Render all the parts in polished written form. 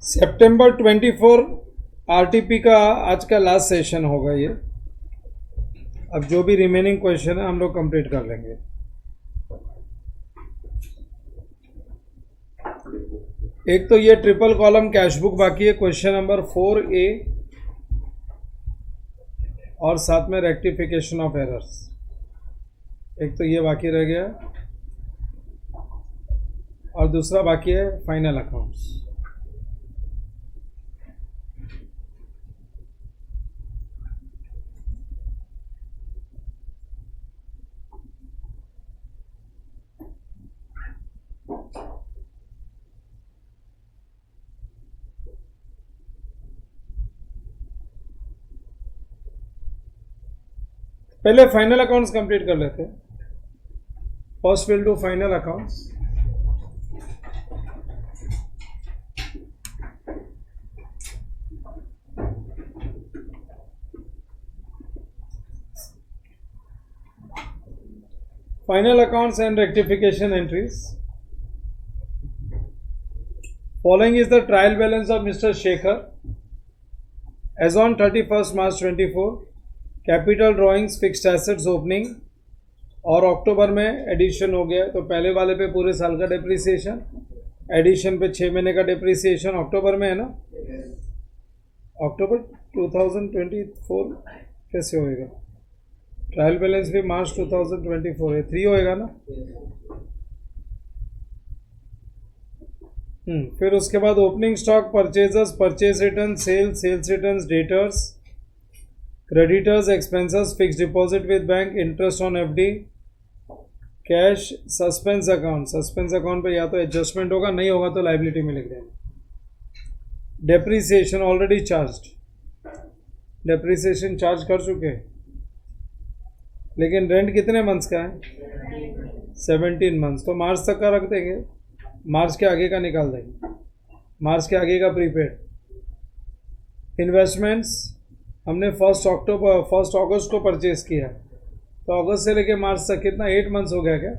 सितंबर 24 RTP का आज का लास्ट सेशन होगा ये। अब जो भी रिमेनिंग क्वेश्चन है हम लोग कंप्लीट कर लेंगे। एक तो ये ट्रिपल कॉलम कैश बुक बाकी है, क्वेश्चन नंबर 4A, और साथ में रेक्टिफिकेशन ऑफ एरर्स। एक तो ये बाकी रह गया और दूसरा बाकी है फाइनल अकाउंट्स। पहले फाइनल अकाउंट्स कंप्लीट कर लेते हैं। First will do final accounts. Final accounts and rectification entries. Following is the trial balance of Mr. Shekhar as on 31st March 24. Capital drawings, fixed assets opening, और अक्टूबर में addition हो गया तो पहले वाले पे पूरे साल का डिप्रिसिएशन, एडिशन पे 6 महीने का डिप्रिसिएशन अक्टूबर में है ना। अक्टूबर 2024 कैसे होएगा? ट्रायल बैलेंस भी मार्च 2024 है, 3 होएगा ना। फिर उसके बाद opening stock, purchasers, purchase return, sales return, debtors, creditors, expenses, fix deposit with bank, interest on FD, cash, suspense account. Suspense account पे या तो एडजस्टमेंट होगा, नहीं होगा तो लाइबिलिटी में लिख देंगे। Depreciation already charged, depreciation charge कर चुके हैं, लेकिन रेंट कितने मंथ्स का है? 17 मंथ्स। तो मार्च तक का रख देंगे, मार्च के आगे का निकाल देंगे, मार्च के आगे का प्रीपेड। इन्वेस्टमेंट्स हमने 1 अगस्त को परचेज किया, तो अगस्त से लेके मार्च तक कितना 8 मंथ्स हो गया क्या?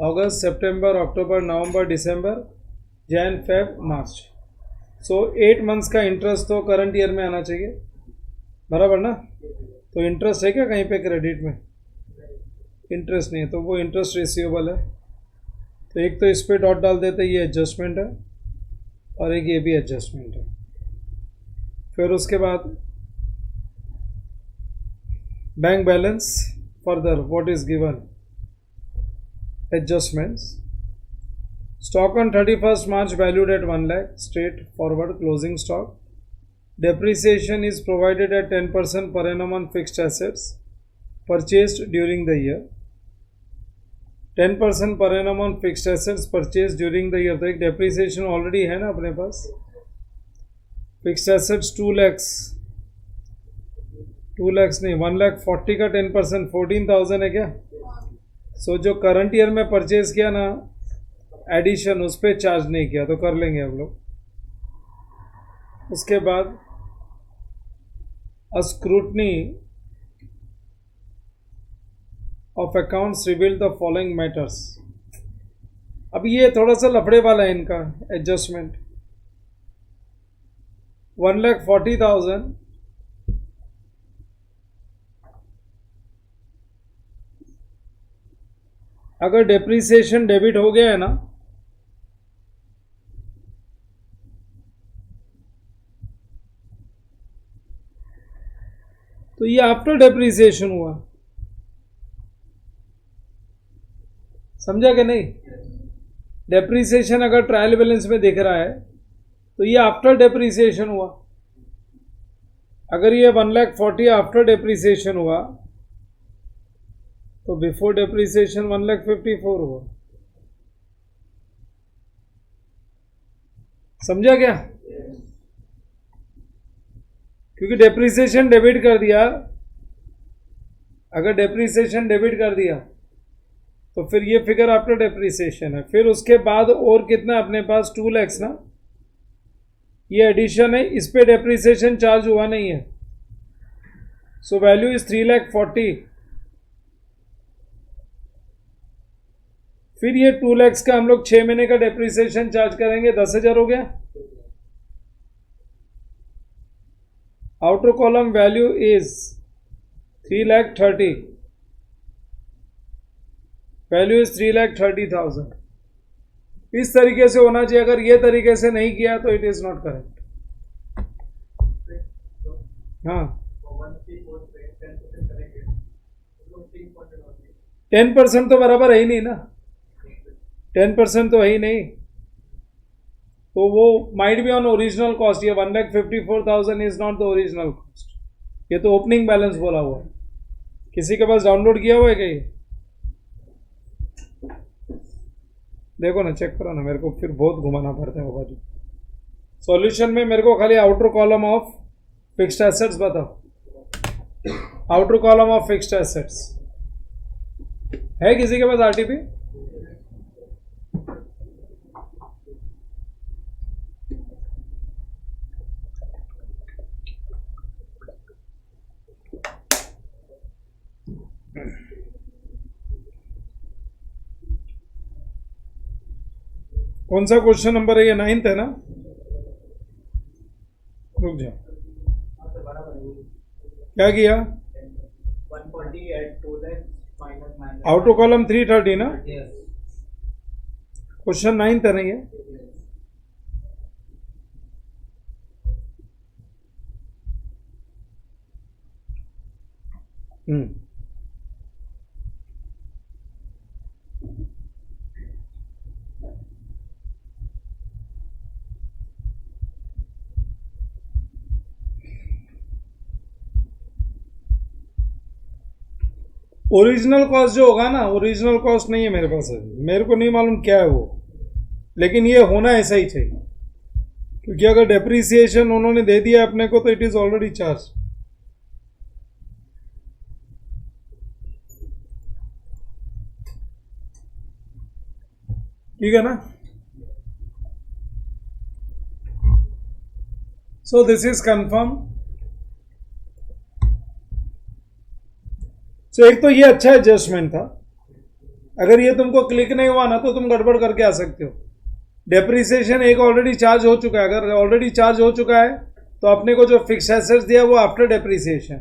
अगस्त, सितंबर, अक्टूबर, नवंबर, दिसंबर, जैन, फेब, मार्च। सो 8 मंथ्स का इंटरेस्ट तो करंट ईयर में आना चाहिए, बराबर ना। तो इंटरेस्ट है क्या कहीं पे क्रेडिट में? इंटरेस्ट नहीं है, तो वो इंटरेस्ट रिसीवेबल है। तो एक तो इस पर डॉट डाल देते, ये एडजस्टमेंट है, और एक ये भी एडजस्टमेंट है। फिर उसके बाद bank balance, further what is given, adjustments. Stock on 31st March valued at 1 lakh, straight forward closing stock. Depreciation is provided eight 10% per annum on fixed assets purchased during the year. 10% per annum on fixed assets purchased during the year। तो एक depreciation already है ना अपने पास। Fixed assets 2 lakhs, 2 lakhs नहीं, 1,40,000 का 10% 14,000 है क्या? सो जो करंट ईयर में परचेज किया ना एडिशन, उस पर चार्ज नहीं किया, तो कर लेंगे हम लोग। उसके बाद a scrutiny of accounts revealed the following matters. अब ये थोड़ा सा लफड़े वाला है इनका एडजस्टमेंट। 1,40,000 अगर डेप्रीसिएशन डेबिट हो गया है ना, तो ये आफ्टर डेप्रीसिएशन हुआ, समझा कि नहीं? डेप्रीसिएशन अगर ट्रायल बैलेंस में दिख रहा है तो ये आफ्टर डेप्रीसिएशन हुआ। अगर ये 1,40,000 आफ्टर डेप्रीसिएशन हुआ तो बिफोर डेप्रीसिएशन 1,54,000 हुआ। समझा क्या? क्योंकि डेप्रीसिएशन डेबिट कर दिया, अगर डेप्रीसिएशन डेबिट कर दिया तो फिर ये फिगर आफ्टर डेप्रीसिएशन है। फिर उसके बाद और कितना अपने पास 2 lakhs ना, ये एडिशन है, इस पे डेप्रीसिएशन चार्ज हुआ नहीं है। So value is 3,40,000। फिर ये 2 lakhs का हम लोग 6 महीने का डेप्रीसिएशन चार्ज करेंगे, 10,000 हो गया। Outer column value is 3,30,000, value is 3,30,000। इस तरीके से होना चाहिए। अगर ये तरीके से नहीं किया तो इट इज नॉट करेक्ट। हाँ, 10% तो बराबर है ही नहीं ना, 10% तो है ही नहीं। तो वो might be on original cost. ये 1,54,000 is not the original cost, ये तो ओपनिंग बैलेंस बोला हुआ है। किसी के पास डाउनलोड किया हुआ है क्या ये? देखो ना, चेक करो ना, मेरे को फिर बहुत घुमाना पड़ता है वो बाजू। सॉल्यूशन में मेरे को खाली outer column of fixed assets बताओ। Outer column of fixed assets है किसी के पास आरटीपी? कौन सा क्वेश्चन नंबर है ये? 9th है ना? रुक जाओ, क्या किया? आउटर कॉलम 330 ना? क्वेश्चन 9th है ना ये? ओरिजिनल कॉस्ट जो होगा ना, ओरिजिनल कॉस्ट नहीं है मेरे पास है, मेरे को नहीं मालूम क्या है वो, लेकिन ये होना ऐसा ही चाहिए, क्योंकि अगर डेप्रिसिएशन उन्होंने दे दिया अपने को तो इट इज ऑलरेडी चार्ज। ठीक है ना? So this is confirm. तो एक तो ये अच्छा एडजस्टमेंट था। अगर ये तुमको क्लिक नहीं हुआ ना तो तुम गड़बड़ करके आ सकते हो। डेप्रिसिएशन एक ऑलरेडी चार्ज हो चुका है। अगर ऑलरेडी चार्ज हो चुका है तो अपने को जो फिक्स एसेट्स दिया वो आफ्टर डेप्रिसिएशन,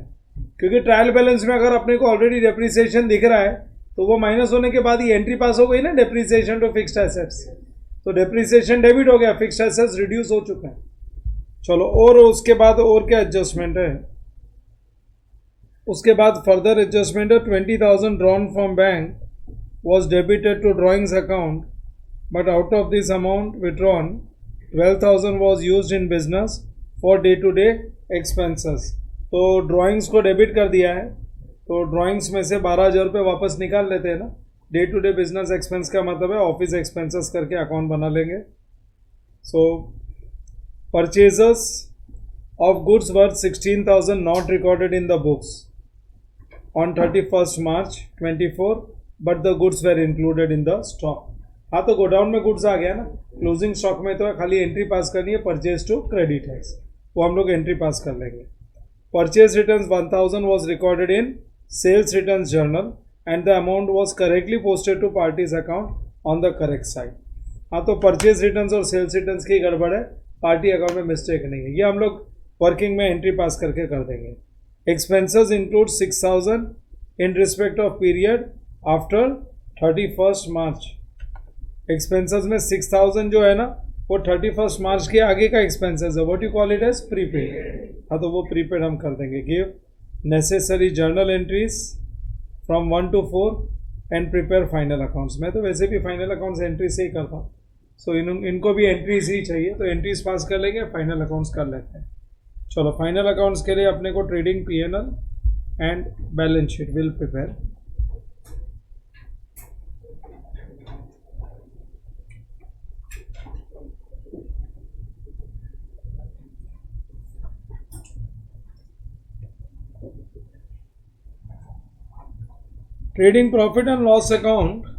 क्योंकि ट्रायल बैलेंस में अगर अपने को ऑलरेडी डेप्रिसिएशन दिख रहा है तो वो माइनस होने के बाद ही एंट्री पास हो गई ना, डेप्रिसिएशन टू फिक्स्ड एसेट्स। तो डेप्रिसिएशन डेबिट हो गया, फिक्स्ड एसेट्स रिड्यूस हो चुका है। चलो, और उसके बाद और क्या एडजस्टमेंट है? उसके बाद फर्दर एडजस्टमेंट है। 20,000 drawn from bank was debited to drawings account, but out of this amount withdrawn 12,000 was used in business for day to day expenses। तो ड्राइंग्स को डेबिट कर दिया है, तो ड्राइंग्स में से 12,000 रुपये वापस निकाल लेते हैं ना। Day to day business expense का मतलब है ऑफिस एक्सपेंसेस करके अकाउंट बना लेंगे। So purchases of goods worth 16,000 not recorded in the books on 31st March 24, but the goods were included in the stock. हाँ, तो गोडाउन में गुड्स आ गया ना, क्लोजिंग स्टॉक में तो खाली एंट्री पास करनी है, परचेज टू क्रेडिटर्स, वो हम लोग एंट्री पास कर लेंगे। Purchase return 1,000 was recorded in sales return journal and the amount was correctly posted to party's account on the correct side. हाँ, तो परचेज रिटर्न और सेल्स रिटर्न की गड़बड़ है, पार्टी अकाउंट में मिस्टेक नहीं है, ये हम लोग वर्किंग में एंट्री पास करके कर देंगे। Expenses include 6,000 in respect of period after 31st March। Expenses में 6,000 जो है ना वो 31st March के आगे का एक्सपेंसेस है, what you call it as prepaid. हाँ, तो वो प्रीपेड हम कर देंगे। Give necessary journal entries from 1 to 4 and prepare final accounts. मैं तो वैसे भी फाइनल अकाउंट्स एंट्री से ही करता हूँ, सो इनको भी एंट्रीज ही चाहिए, तो एंट्रीज पास कर लेंगे, फाइनल अकाउंट्स कर लेते हैं। चलो, फाइनल अकाउंट्स के लिए अपने को trading P&L and balance sheet will prepare. Trading profit and loss account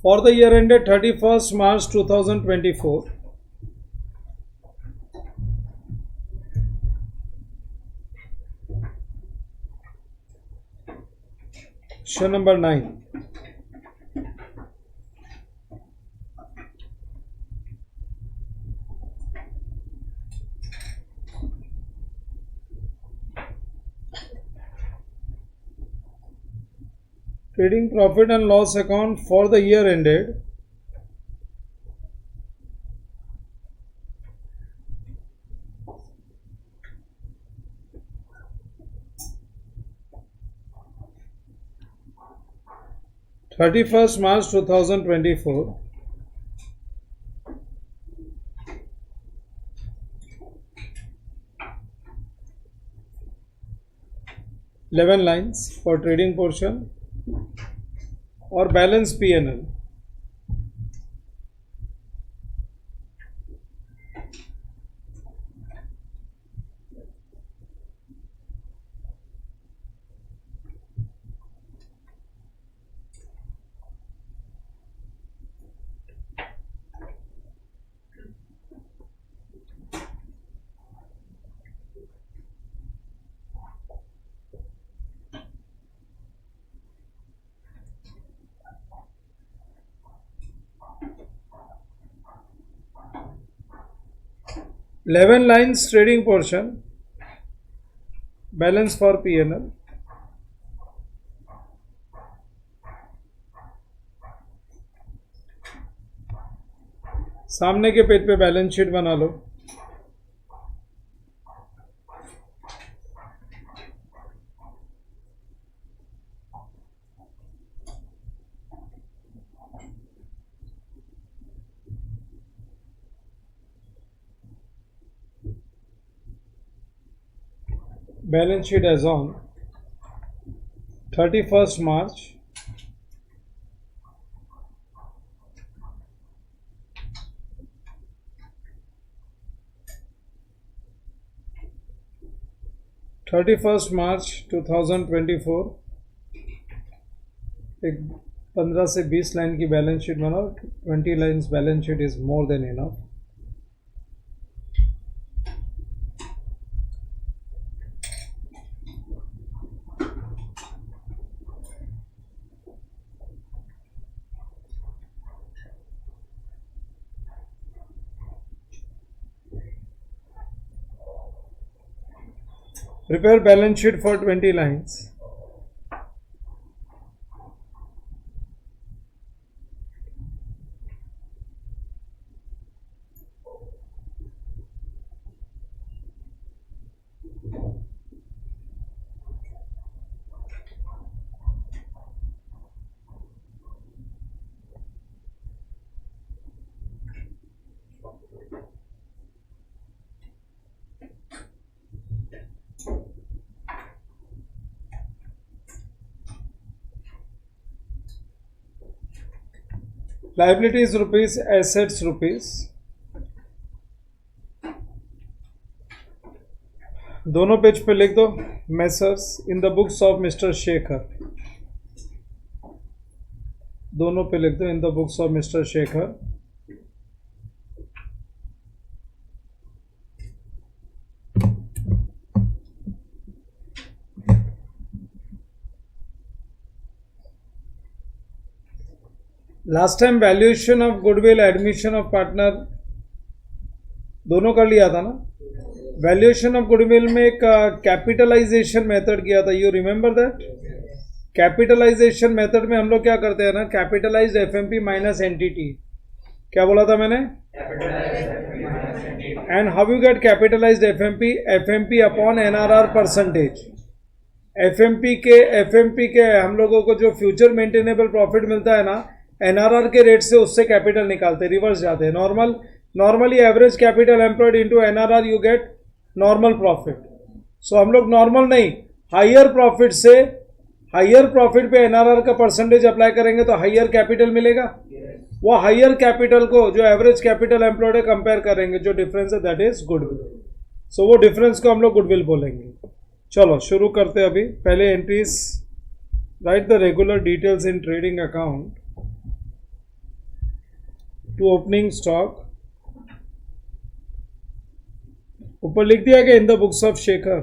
for the year ended 31st March 2024. Question number 9. trading profit and loss account for the year ended March 2024. 11 lines for trading portion or balance P&L. Eleven lines trading portion, balance for P&L. सामने के page पे balance sheet बना लो. Balance sheet as on 31st March 2024. एक 15 से 20 line की balance sheet बनाओ. 20 lines balance sheet is more than enough. Prepare balance sheet for 20 lines. Liabilities rupees, assets rupees. दोनों page पे लिख दो messrs in the books of mister Shekhar. दोनों पे लिख दो इन the books of mister Shekhar. Last time valuation of goodwill, admission of partner दोनों कर लिया था ना. वैल्यूएशन ऑफ गुडविल में एक कैपिटलाइजेशन मेथड किया था. You remember that? Capitalisation method में हम लोग क्या करते हैं ना, कैपिटलाइज्ड एफएमपी माइनस एनटीटी. क्या बोला था मैंने? And how you get capitalised FMP? FMP upon NRR percentage. FMP के हम लोगों को जो फ्यूचर मेंटेनेबल प्रॉफिट मिलता है ना, एनआरआर के रेट से उससे कैपिटल निकालते, रिवर्स जाते हैं. Normally average capital employed into NRR you get normal profit. So हम लोग नॉर्मल नहीं, हायर प्रॉफिट से हायर प्रॉफिट पे एनआरआर का परसेंटेज अप्लाई करेंगे तो हायर कैपिटल मिलेगा. वो हायर कैपिटल को जो एवरेज कैपिटल एम्प्लॉयड है कंपेयर करेंगे, जो डिफरेंस है दैट इज गुडविल. सो वो डिफरेंस को हम लोग गुडविल बोलेंगे. चलो शुरू करते हैं. अभी पहले entries. Write the regular details in trading account to opening stock. ऊपर लिख दिया गया in the books of Shekhar.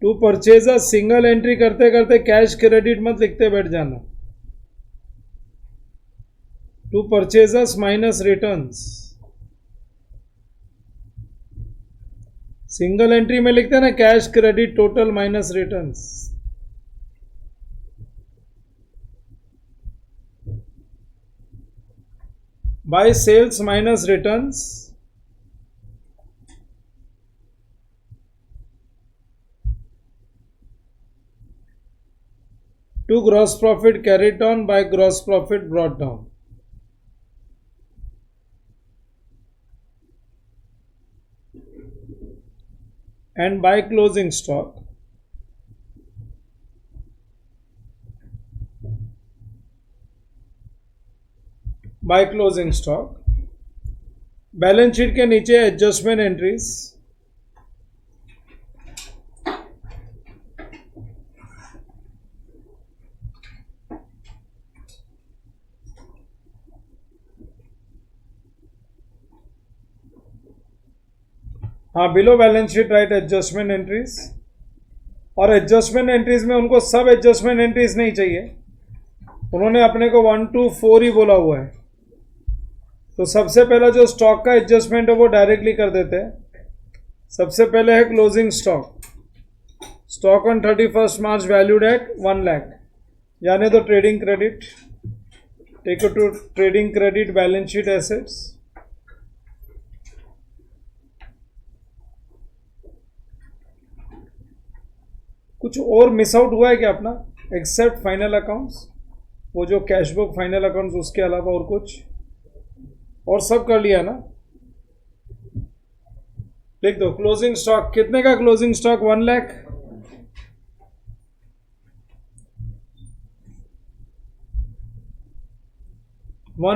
To purchase a single entry करते करते कैश क्रेडिट मत लिखते बैठ जाना. To purchasers minus returns. Single entry में लिखते हैं ना cash credit total minus returns. By sales minus returns to gross profit carried down by gross profit brought down. And by closing stock. By closing stock. Balance sheet के नीचे adjustment entries, हाँ below balance sheet right adjustment entries. और adjustment entries में उनको सब adjustment entries नहीं चाहिए, उन्होंने अपने को 1 to 4 ही बोला हुआ है। तो सबसे पहला जो स्टॉक का एडजस्टमेंट है वो डायरेक्टली कर देते हैं। सबसे पहले है closing stock. Stock on 31 March valued at 1 lakh, जाने दो trading credit, take to trading credit balance sheet assets. कुछ और मिस आउट हुआ है क्या अपना, एक्सेप्ट फाइनल अकाउंट्स, वो जो कैश बुक फाइनल अकाउंट्स, उसके अलावा और कुछ, और सब कर लिया ना। लिख दो क्लोजिंग स्टॉक, कितने का closing stock, 1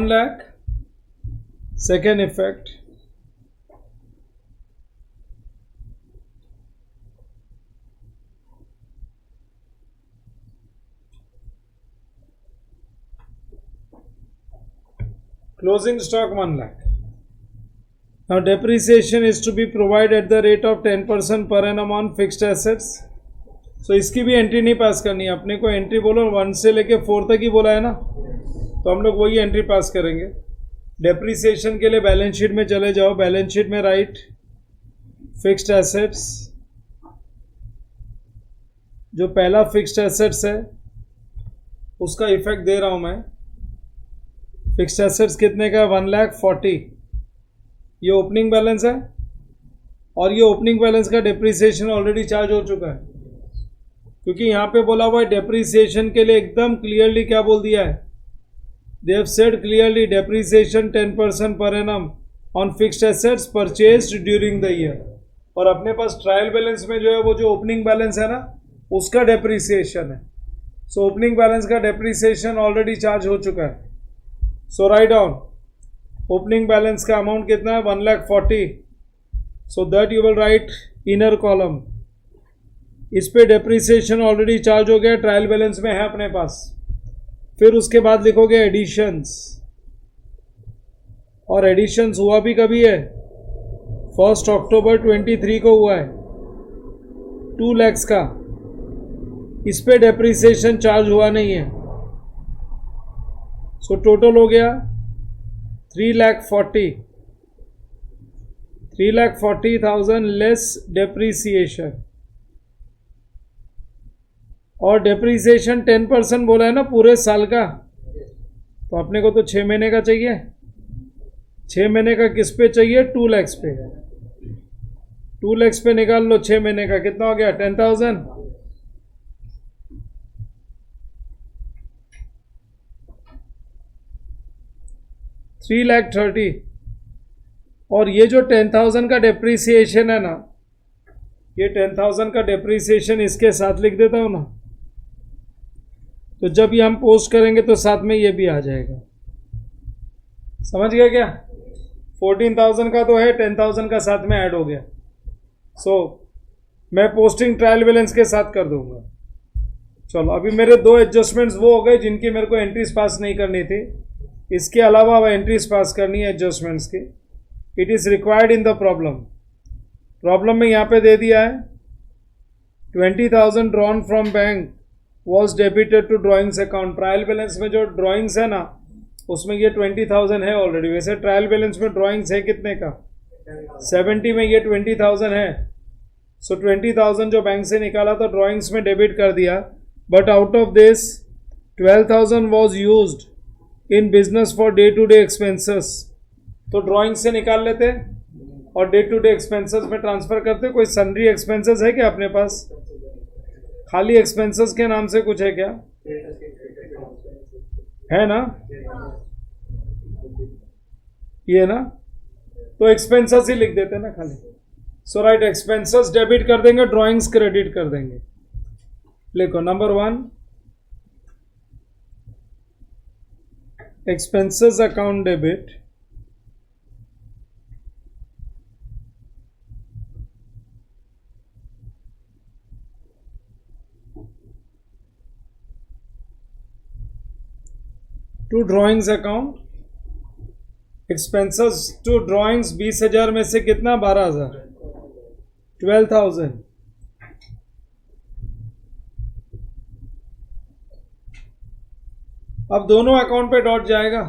lakh. Second effect, closing stock 1 lakh. Now depreciation is to be provided at the rate of 10% per annum on fixed assets. So इसकी भी एंट्री नहीं पास करनी है अपने को। एंट्री बोलो 1 से लेके 4 तक ही बोला है ना, तो हम लोग वही एंट्री पास करेंगे। डेप्रीसिएशन के लिए बैलेंस शीट में चले जाओ, बैलेंस शीट में राइट फिक्स्ड एसेट्स। जो पहला फिक्स्ड एसेट्स है उसका इफेक्ट दे रहा हूं मैं। फिक्स्ड एसेट्स कितने का, 1,40,000। ये ओपनिंग बैलेंस है और ये ओपनिंग बैलेंस का डेप्रीसिएशन ऑलरेडी चार्ज हो चुका है, क्योंकि यहाँ पे बोला हुआ है डेप्रीसिएशन के लिए एकदम क्लियरली क्या बोल दिया है, they have said clearly depreciation 10% per annum on fixed assets purchased during the year. और अपने पास ट्रायल बैलेंस में जो है वो जो ओपनिंग बैलेंस है ना उसका डेप्रीसिएशन है। सो ओपनिंग बैलेंस का डेप्रीसिएशन ऑलरेडी चार्ज हो चुका है। सो राइट डाउन ओपनिंग बैलेंस का अमाउंट कितना है, 1,40,000। So that you will write inner column. इस पे डेप्रीसिएशन ऑलरेडी चार्ज हो गया, ट्रायल बैलेंस में है अपने पास। फिर उसके बाद लिखोगे एडिशंस, और एडिशंस हुआ भी कभी है, 1 अक्टूबर 23 को हुआ है, 2 लाख का। इस पे डेप्रीसिएशन चार्ज हुआ नहीं है। सो टोटल हो गया 3,40,000 लेस डेप्रीसिएशन। और डेप्रीसिएशन 10% बोला है ना पूरे साल का, तो अपने को तो 6 महीने का चाहिए। 6 महीने का किस पे चाहिए, 2 लाख पे। 2 लाख पे निकाल लो 6 महीने का, कितना हो गया, 10,000। $3,30,000। और ये जो 10,000 का डेप्रीसिएशन है ना, ये 10,000 का डेप्रीसिएशन इसके साथ लिख देता हूं ना, तो जब ये हम पोस्ट करेंगे तो साथ में ये भी आ जाएगा। समझ गया क्या? 14,000 का तो है, 10,000 का साथ में ऐड हो गया। सो मैं पोस्टिंग ट्रायल बैलेंस के साथ कर दूंगा। चलो अभी मेरे 2 एडजस्टमेंट्स वो हो गए जिनकी मेरे को एंट्रीज पास नहीं करनी थी। इसके अलावा अब एंट्रीज पास करनी है एडजस्टमेंट्स की। It is required in the problem. Problem में यहाँ पे दे दिया है 20,000 drawn from bank was debited to drawings account. Trial balance में जो ड्रॉइंग्स है ना उसमें ये 20,000 है ऑलरेडी। वैसे ट्रायल बैलेंस में ड्रॉइंग्स है कितने का, 70 में ये 20,000 है। सो 20,000 जो बैंक से निकाला तो ड्राइंग्स में डेबिट कर दिया, but out of this 12,000 was used in business for day to day expenses, तो ड्राइंग से निकाल लेते और डे टू डे एक्सपेंसेस में ट्रांसफर करते। कोई सन्ड्री एक्सपेंसेस है क्या अपने पास? खाली एक्सपेंसेस के नाम से कुछ है क्या? है ना, ये ना, तो एक्सपेंसेस ही लिख देते ना खाली। सो राइट, एक्सपेंसेस डेबिट कर देंगे, ड्राइंग्स क्रेडिट कर देंगे। लिखो number 1, expenses account debit, to drawings account, expenses to drawings 20,000 में से कितना? 12,000, 12,000। अब दोनों अकाउंट पे डॉट जाएगा,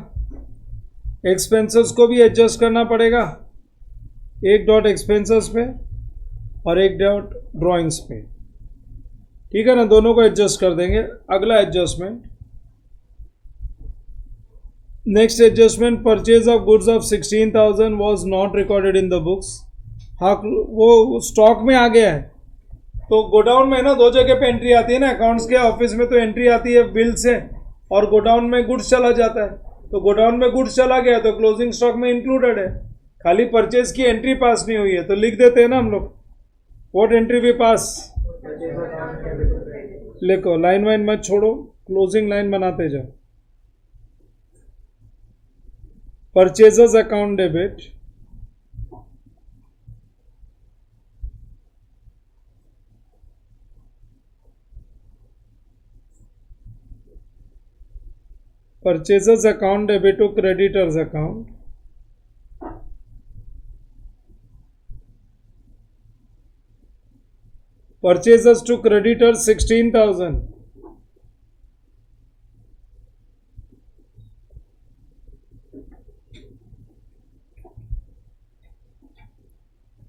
एक्सपेंसेस को भी एडजस्ट करना पड़ेगा, एक डॉट एक्सपेंसेस पे और एक डॉट ड्राइंग्स पे, ठीक है ना, दोनों को एडजस्ट कर देंगे। अगला adjustment, next adjustment, purchase of goods of 16,000 was not recorded in the books. हाँ, वो स्टॉक में आ गया है, तो गोडाउन में ना दो जगह पे एंट्री आती है ना, अकाउंट्स के ऑफिस में तो एंट्री आती है बिल से, और गोडाउन में गुड्स चला जाता है, तो गोडाउन में गुड्स चला गया तो क्लोजिंग स्टॉक में इंक्लूडेड है, खाली परचेज की एंट्री पास नहीं हुई है, तो लिख देते हैं ना हम लोग, व्हाट एंट्री वी पास। लिखो, लाइन वाइन मत छोड़ो, क्लोजिंग लाइन बनाते जाओ। Purchasers account debit, purchasers account debit to creditors account, purchasers to creditors 16,000,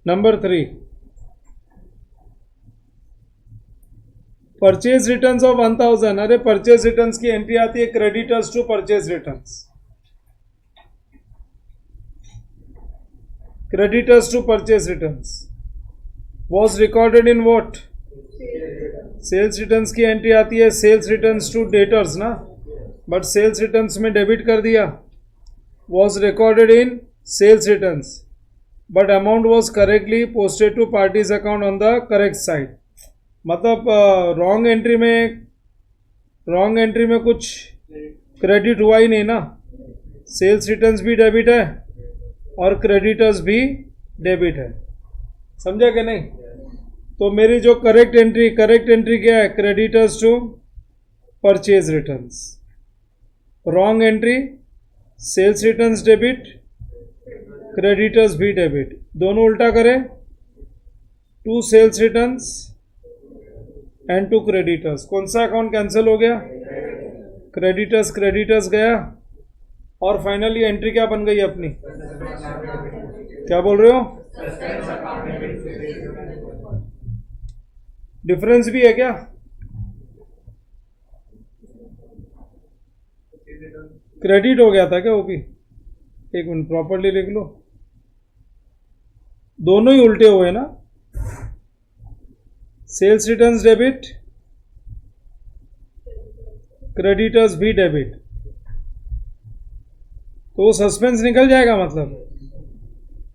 number 3, purchase returns of 1,000। अरे परचेज रिटर्न्स की एंट्री आती है creditors to purchase returns, creditors to purchase returns was recorded in what? Sales returns की entry आती है sales returns to debtors ना, but sales returns में debit कर दिया, was recorded in sales returns, but amount was correctly posted to party's account on the correct side. मतलब wrong entry में कुछ क्रेडिट हुआ ही नहीं ना, सेल्स रिटर्न्स भी डेबिट है और क्रेडिटर्स भी डेबिट है, समझा कि नहीं? तो मेरी जो करेक्ट एंट्री क्या है? Creditors to purchase returns. Wrong entry, sales returns debit, creditors भी डेबिट, दोनों उल्टा करें, to sales returns and to creditors. कौन सा अकाउंट कैंसिल हो गया? क्रेडिटर्स गया, और फाइनली एंट्री क्या बन गई अपनी? क्या बोल रहे हो? डिफरेंस भी है क्या? क्रेडिट हो गया था क्या वो भी? एक मिनट, प्रॉपर्ली लिख लो, दोनों ही उल्टे हुए ना, सेल्स रिटर्न्स डेबिट, क्रेडिटर्स भी डेबिट, तो वो सस्पेंस निकल जाएगा, मतलब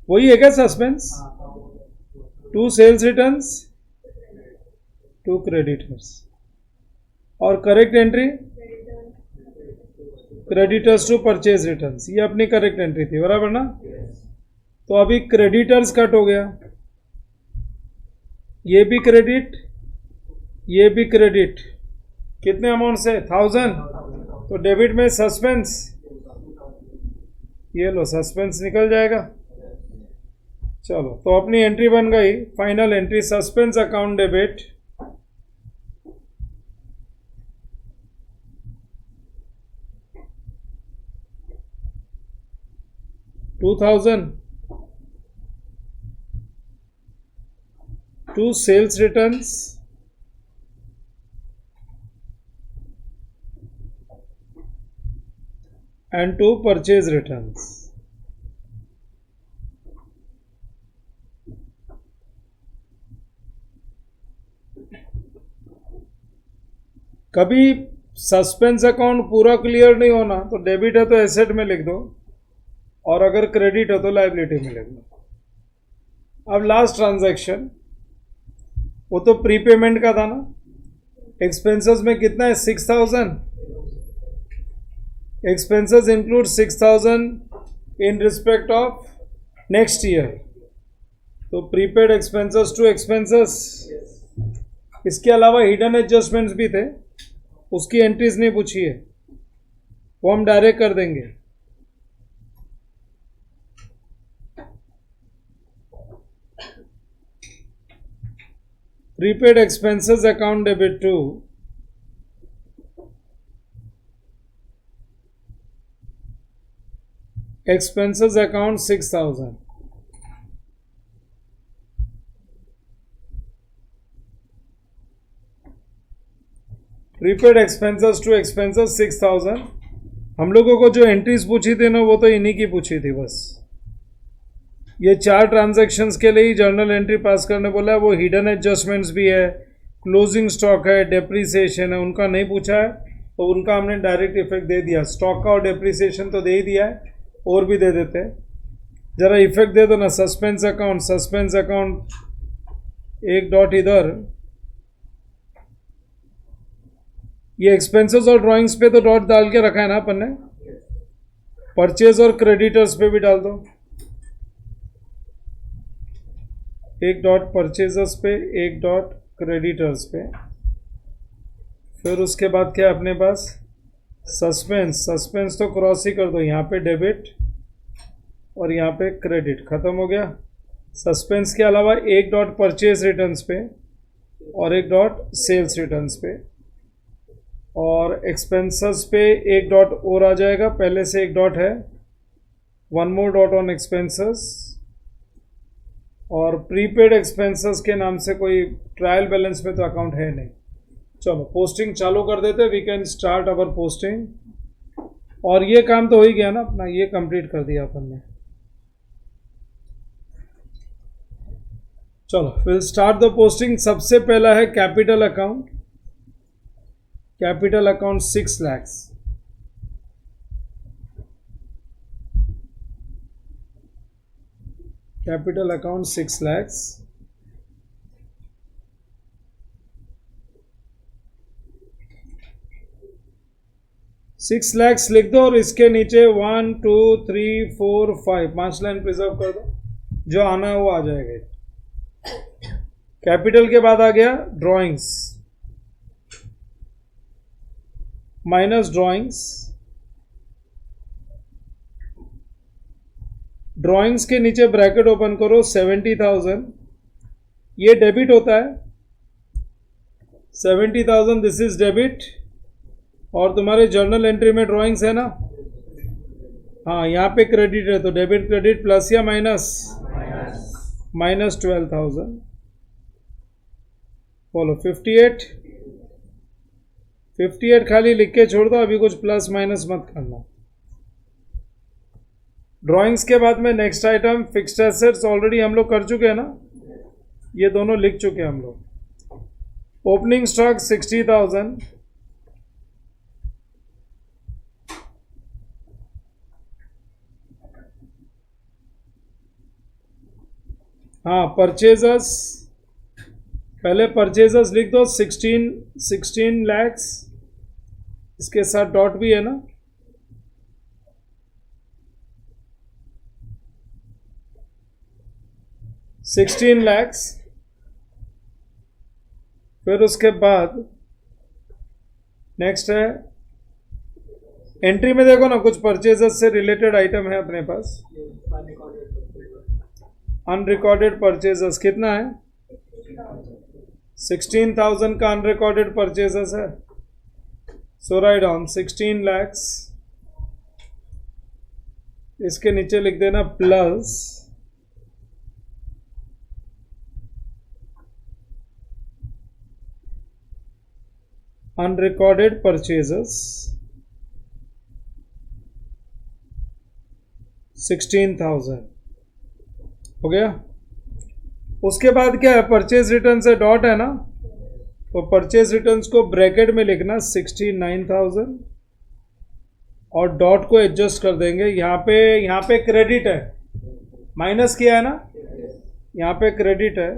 वही है क्या suspense? To sales returns, to creditors, और correct entry creditors to purchase returns, ये अपनी करेक्ट एंट्री थी, बराबर ना? तो अभी क्रेडिटर्स कट हो गया, ये भी क्रेडिट, ये भी क्रेडिट, कितने अमाउंट से? 1,000, तो डेबिट में सस्पेंस, ये लो सस्पेंस निकल जाएगा। चलो, तो अपनी एंट्री बन गई, final entry suspense account debit 2,000 2 sales returns and 2 purchase returns. कभी सस्पेंस अकाउंट पूरा क्लियर नहीं होना तो डेबिट है तो एसेट में लिख दो, और अगर क्रेडिट है तो लायबिलिटी में लिख दो। अब लास्ट ट्रांजैक्शन, वो तो प्रीपेमेंट का था ना। एक्सपेंसेस में कितना है? 6000। Expenses include 6000 in respect of next year, तो प्रीपेड एक्सपेंसेस टू एक्सपेंसेस। इसके अलावा हिडन एडजस्टमेंट्स भी थे, उसकी एंट्रीज नहीं पूछी है, वो हम डायरेक्ट कर देंगे। Prepaid expenses account debit to expenses account 6000। Prepaid expenses to expenses 6000। हम लोगों को जो एंट्रीज पूछी थी ना, वो तो इन्हीं की पूछी थी बस। ये 4 ट्रांजैक्शंस के लिए ही जर्नल एंट्री पास करने बोला है। वो हिडन एडजस्टमेंट्स भी है, क्लोजिंग स्टॉक है, डेप्रीसिएशन है, उनका नहीं पूछा है, तो उनका हमने डायरेक्ट इफेक्ट दे दिया। स्टॉक का और डेप्रीसिएशन तो दे ही दिया है, और भी दे देते हैं। जरा इफेक्ट दे दो ना। सस्पेंस अकाउंट एक डॉट इधर। ये एक्सपेंसेस और ड्राइंग्स पे तो डॉट डाल के रखा है ना अपन ने। परचेज और क्रेडिटर्स पे भी डाल दो एक डॉट, परचेजर्स पे एक डॉट, क्रेडिटर्स पे। फिर उसके बाद क्या है अपने पास? सस्पेंस तो क्रॉस ही कर दो, यहाँ पे डेबिट और यहाँ पे क्रेडिट, खत्म हो गया। सस्पेंस के अलावा एक डॉट परचेज रिटर्न्स पे और एक डॉट सेल्स रिटर्न्स पे, और एक्सपेंसेस पे एक डॉट और आ जाएगा, पहले से एक डॉट है, 1 मोर डॉट ऑन एक्सपेंसेस। और प्रीपेड एक्सपेंसेस के नाम से कोई ट्रायल बैलेंस में तो अकाउंट है नहीं। चलो पोस्टिंग चालू कर देते, we can start our posting. और ये काम तो हो ही गया ना अपना, ये कंप्लीट कर दिया अपन ने। चलो विल स्टार्ट द पोस्टिंग। सबसे पहला है capital account. Capital account 6 lakhs। Capital account 6 lakhs। Six lakhs लिख दो और इसके नीचे 1 2 3 4 5 5 लाइन प्रिजर्व कर दो, जो आना है वो आ जाएगा। कैपिटल के बाद आ गया ड्राइंग्स, माइनस ड्राइंग्स। ड्राइंग्स के नीचे ब्रैकेट ओपन करो, 70,000 ये डेबिट होता है। 70,000 दिस इज डेबिट। और तुम्हारे जर्नल एंट्री में ड्राइंग्स है ना, हाँ यहाँ पे क्रेडिट है, तो डेबिट क्रेडिट प्लस या माइनस? माइनस 12,000। बोलो 58 खाली लिख के छोड़ दो, अभी कुछ प्लस माइनस मत करना। ड्राइंग्स के बाद में next item fixed assets, already हम लोग कर चुके हैं ना, ये दोनों लिख चुके हैं हम लोग। Opening stock 60,000। हाँ परचेजर्स, पहले परचेजर्स लिख दो 16 lakhs, इसके साथ डॉट भी है ना। $16 lakhs। फिर उसके बाद नेक्स्ट है एंट्री में देखो ना, कुछ परचेजर्स से रिलेटेड आइटम है अपने पास। अनरिकॉर्डेड परचेजर्स कितना है? 16,000 का अनरिकॉर्डेड परचेजर्स है। सो राइट डाउन 16 lakhs। इसके नीचे लिख देना प्लस अनरिकॉर्डेड परचेजेस 16,000 हो गया। उसके बाद क्या है, परचेज रिटर्न से डॉट है ना, तो परचेज रिटर्न्स को ब्रैकेट में लिखना 69,000 और डॉट को एडजस्ट कर देंगे। यहाँ पे क्रेडिट है, माइनस किया है ना, यहाँ पे क्रेडिट है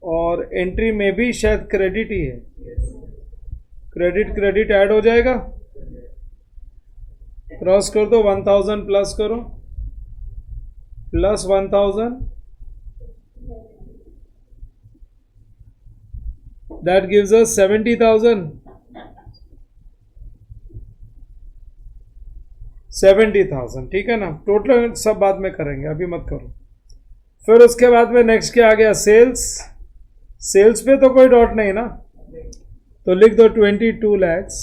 और एंट्री में भी शायद क्रेडिट ही है, क्रेडिट क्रेडिट ऐड हो जाएगा। क्रॉस कर दो, 1000 प्लस करो, प्लस 1000, दैट गिव्स अस 70,000। 70,000 ठीक है ना, टोटल सब बाद में करेंगे, अभी मत करो। फिर उसके बाद में नेक्स्ट क्या आ गया, सेल्स। सेल्स पे तो कोई डॉट नहीं ना, तो लिख दो 22 lakhs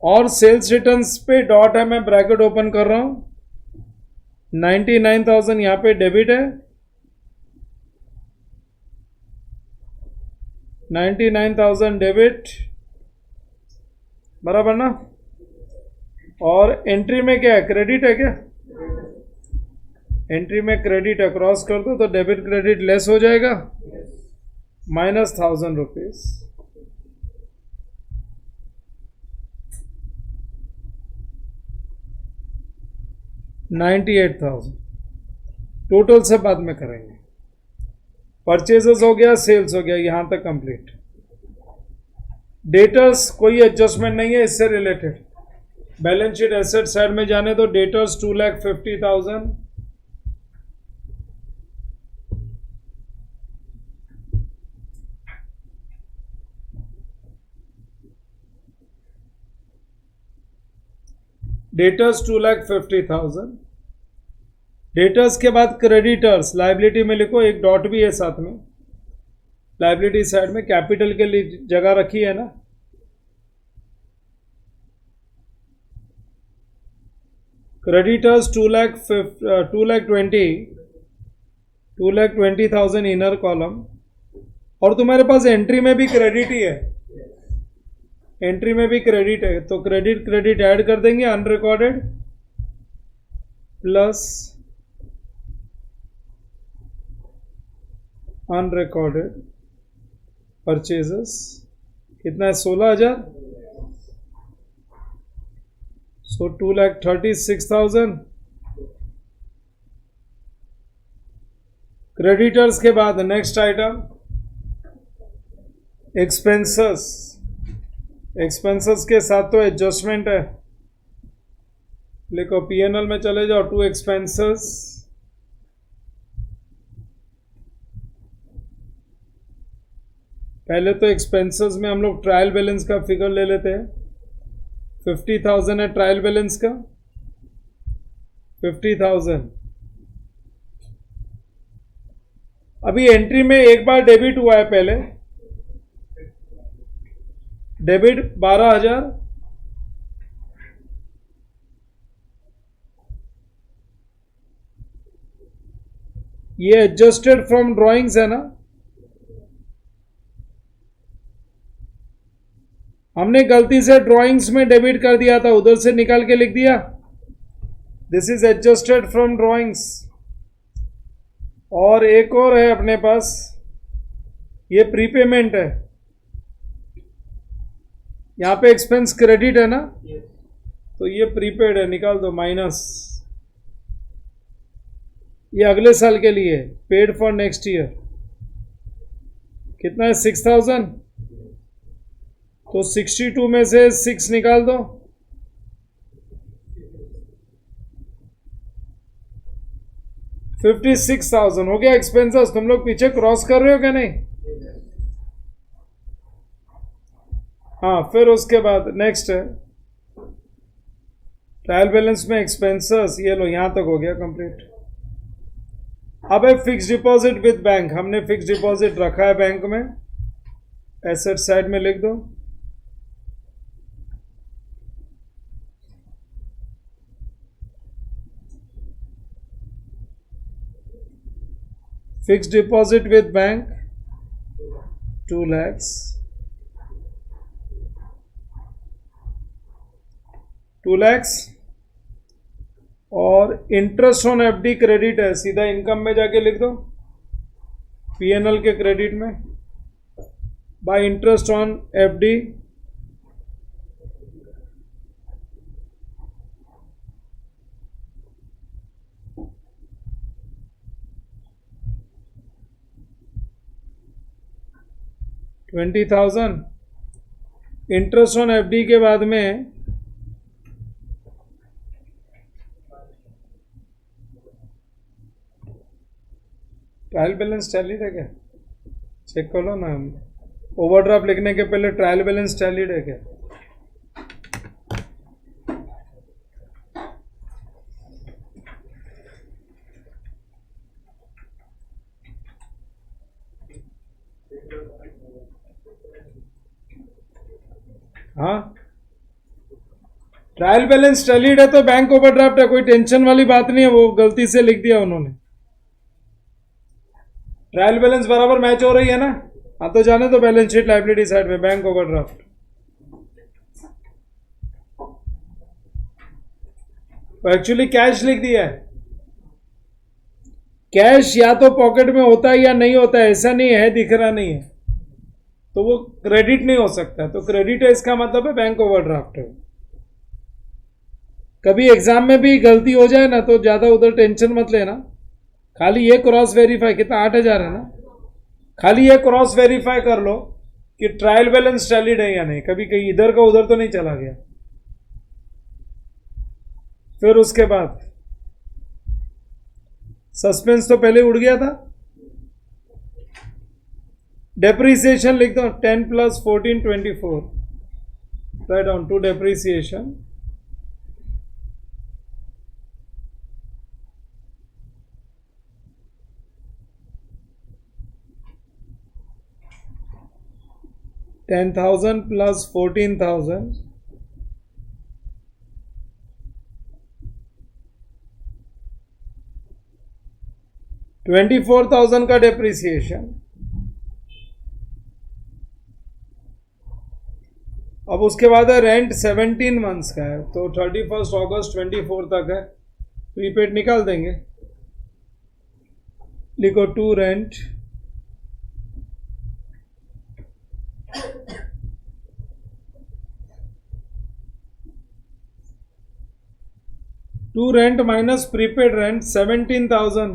और सेल्स रिटर्न्स पे डॉट है, मैं ब्रैकेट ओपन कर रहा हूं। 99,000 यहां पे डेबिट है, 99,000 डेबिट, बराबर ना। और एंट्री में क्या है, क्रेडिट है क्या, एंट्री में क्रेडिट है, क्रॉस कर दो तो डेबिट क्रेडिट लेस हो जाएगा, माइनस 1,000 रुपीज। $98,000 टोटल से बाद में करेंगे। परचेजेस हो गया, सेल्स हो गया, यहां तक कंप्लीट। डेटर्स कोई एडजस्टमेंट नहीं है इससे related, balance sheet asset side में जाने दो। Debtors 2,50,000, debtors 2,50,000। डेटर्स के बाद क्रेडिटर्स, लाइबिलिटी में लिखो, एक डॉट भी है साथ में, लाइबिलिटी साइड में कैपिटल के लिए जगह रखी है ना। क्रेडिटर्स 2,20,000 इनर कॉलम, और तुम्हारे पास एंट्री में भी क्रेडिट ही है, एंट्री में भी क्रेडिट है, तो क्रेडिट क्रेडिट ऐड कर देंगे, अनरिकॉर्डेड प्लस अनरिकॉर्डेड परचेजेस, कितना है, 16,000, सो 2,36,000। क्रेडिटर्स के बाद नेक्स्ट आइटम एक्सपेंसेस। एक्सपेंसेस के साथ तो एडजस्टमेंट है, लिखो पीएनएल में चले जाओ, टू एक्सपेंसेस, पहले तो एक्सपेंसेस में हम लोग ट्रायल बैलेंस का फिगर ले लेते हैं। 50,000 है ट्रायल बैलेंस का, 50,000। अभी एंट्री में एक बार डेबिट हुआ है, पहले डेबिट 12,000, ये एडजस्टेड फ्रॉम ड्राइंग्स है ना, हमने गलती से ड्राइंग्स में डेबिट कर दिया था, उधर से निकाल के लिख दिया, this is adjusted from drawings. और एक और है अपने पास, ये प्रीपेमेंट है, यहां पे एक्सपेंस क्रेडिट है ना, तो ये प्रीपेड है, निकाल दो, माइनस, ये अगले साल के लिए, पेड फॉर नेक्स्ट ईयर, कितना है, 6,000, तो 62 में से 6 निकाल दो, 56,000 हो गया एक्सपेंसेस। तुम लोग पीछे क्रॉस कर रहे हो क्या, नहीं? हाँ, फिर उसके बाद नेक्स्ट है ट्रायल बैलेंस में एक्सपेंसेस, ये लो यहां तक हो गया कंप्लीट। अब है फिक्स डिपॉजिट विद बैंक, हमने फिक्स डिपॉजिट रखा है बैंक में, एसेट साइड में लिख दो। Fix deposit with bank 2 lakhs, 2 lakhs। और इंटरेस्ट ऑन एफडी क्रेडिट है, सीधा इनकम में जाके लिख दो, पीएनएल के क्रेडिट में, bye interest on FD $20,000। Interest on FD के बाद में ट्रायल बैलेंस टैलीड है क्या, चेक कर लो ना। ओवरड्राफ्ट लिखने के पहले ट्रायल बैलेंस टैलीड है क्या? हाँ, ट्रायल बैलेंस टैलीड है तो बैंक ओवरड्राफ्ट है, कोई टेंशन वाली बात नहीं है, वो गलती से लिख दिया उन्होंने। ट्रायल बैलेंस बराबर मैच हो रही है ना? हाँ, तो जाने तो बैलेंस शीट लायबिलिटी साइड में बैंक ओवरड्राफ्ट। तो एक्चुअली कैश लिख दिया है। कैश या तो पॉकेट में होता है या नहीं होता है, ऐसा नहीं है, दिख रहा नहीं है, तो वो क्रेडिट नहीं हो सकता। तो क्रेडिट है, इसका मतलब है बैंक ओवरड्राफ्ट है। कभी एग्जाम में भी गलती हो जाए ना तो ज्यादा उधर टेंशन मत लेना, खाली ये क्रॉस वेरीफाई, कितना 8,000 है ना, खाली ये क्रॉस वेरीफाई कर लो कि ट्रायल बैलेंस टैलीड है या नहीं, कभी कहीं इधर का उधर तो नहीं चला गया। फिर उसके बाद सस्पेंस तो पहले उड़ गया था। डेप्रीसिएशन लिख दो, 10 + 14 24, राइट डाउन टू डेप्रीसिएशन। $10,000 + 14,000, $24,000 का डेप्रीसिएशन। अब उसके बाद है रेंट, 17 मंथ्स का है, तो 31 अगस्त 24 तक है, प्रीपेड निकाल देंगे। लिखो to rent, to rent minus prepaid rent 17,000,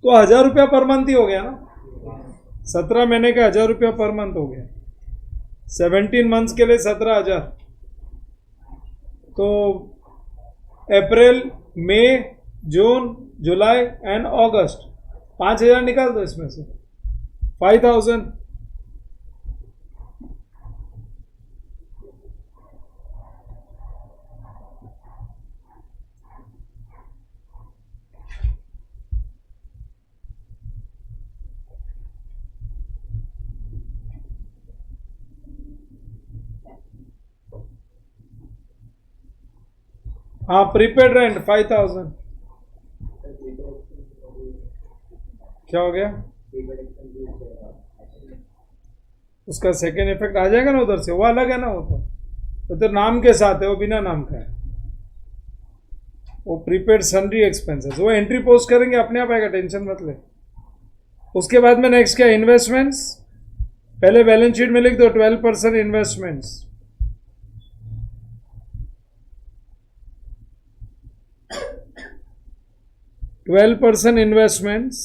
तो 1,000 रुपया पर मंथ ही हो गया ना, 17 महीने का 1,000 रुपया पर मंथ हो गया, 17 मंथ्स के लिए 17,000। तो अप्रैल, मई, जून, जुलाई एंड अगस्त 5,000 निकाल दो इसमें से, 5,000। हाँ, प्रीपेड रेंट 5,000। क्या हो गया? उसका सेकेंड इफेक्ट आ जाएगा ना उधर से, वो अलग है ना, वो तो नाम के साथ है, वो बिना नाम का है, वो प्रीपेड सन्ड्री एक्सपेंसेस, वो एंट्री पोस्ट करेंगे अपने आप आएगा, टेंशन मत ले। उसके बाद में नेक्स्ट क्या, इन्वेस्टमेंट्स। पहले बैलेंस शीट में लिख दो 12% इन्वेस्टमेंट्स, इन्वेस्टमेंट्स।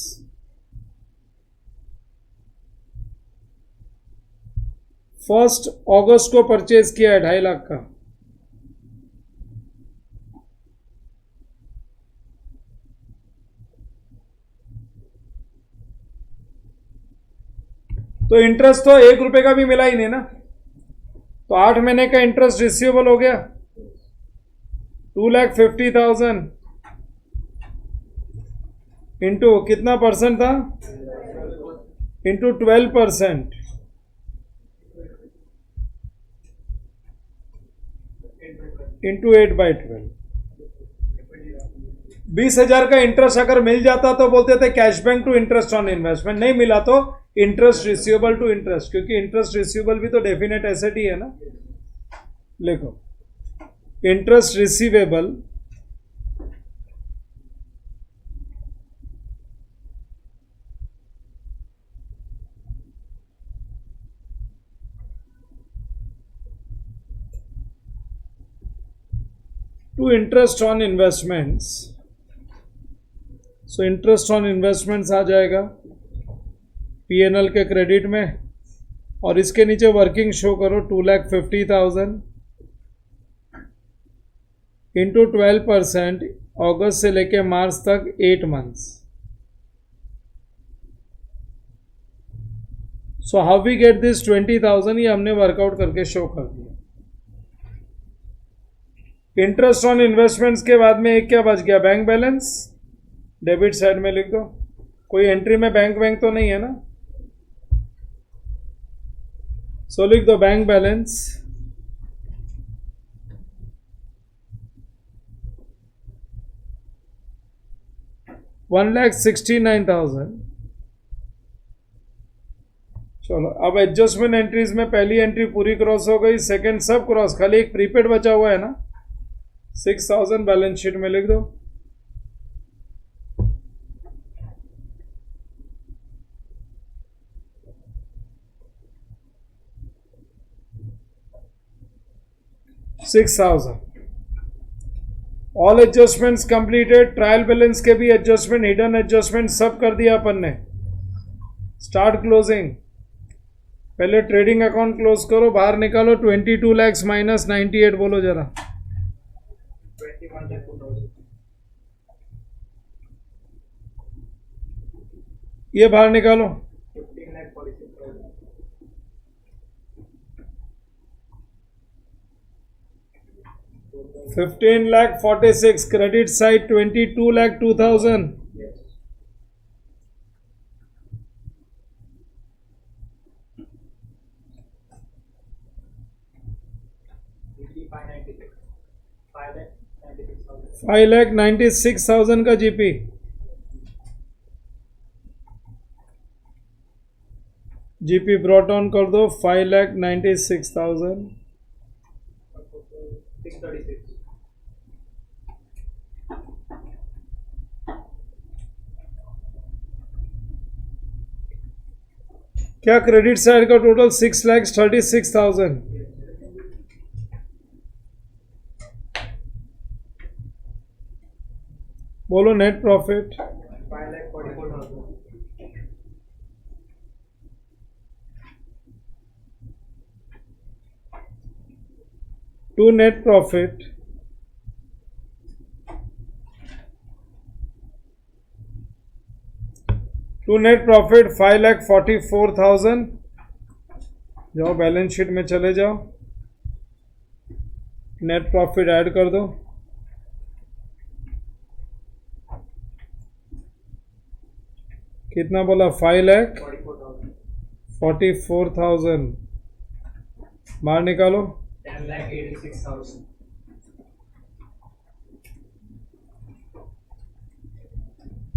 फर्स्ट अगस्त को परचेज किया है 2.5 लाख का, तो इंटरेस्ट तो 1 रुपए का भी मिला ही नहीं ना, तो 8 महीने का इंटरेस्ट रिसीवेबल हो गया, 2,50,000 इंटू कितना परसेंट था, इंटू 12%, इंटू 8/12, 20,000 का इंटरेस्ट अगर मिल जाता तो बोलते थे cash bank to interest on investment, नहीं मिला तो इंटरेस्ट रिसीवेबल टू इंटरेस्ट, क्योंकि इंटरेस्ट रिसीवेबल भी तो डेफिनेट एसेट ही है ना। लिखो interest receivable to interest on investments, so interest on investments आ जाएगा पीएनएल के क्रेडिट में, और इसके नीचे वर्किंग शो करो 2,50,000 इंटू 12% अगस्त से लेके मार्च तक 8 months. So how we get this 20,000, ये हमने वर्कआउट करके शो कर दिया। इंटरेस्ट ऑन इन्वेस्टमेंट्स के बाद में एक क्या बच गया, बैंक बैलेंस, डेबिट साइड में लिख दो। कोई एंट्री में बैंक तो नहीं है ना, सो लिख दो बैंक बैलेंस। $1,69,000। चलो अब एडजस्टमेंट एंट्रीज में पहली एंट्री पूरी क्रॉस हो गई, सेकंड सब क्रॉस, खाली एक प्रीपेड बचा हुआ है ना, 6,000 बैलेंस शीट में लिख दो। All adjustments completed, trial balance के भी एडजस्टमेंट, हिडन एडजस्टमेंट सब कर दिया अपन ने। स्टार्ट क्लोजिंग, पहले ट्रेडिंग अकाउंट क्लोज करो, बाहर निकालो 22 lakhs माइनस 98, बोलो जरा। ये बाहर निकालो, 15,46,000, क्रेडिट साइड 22,02,000, $5,96,000 का जीपी। जीपी ब्रॉट ऑन कर दो, 5,96,000, 636। क्या क्रेडिट साइड का टोटल 6,36,000। बोलो net profit 5,44,000। To net profit to net profit 5,44,000। जाओ बैलेंस शीट में चले जाओ, नेट प्रॉफिट ऐड कर दो। कितना बोला, 5,44,000। बाहर निकालो, 10,86,000।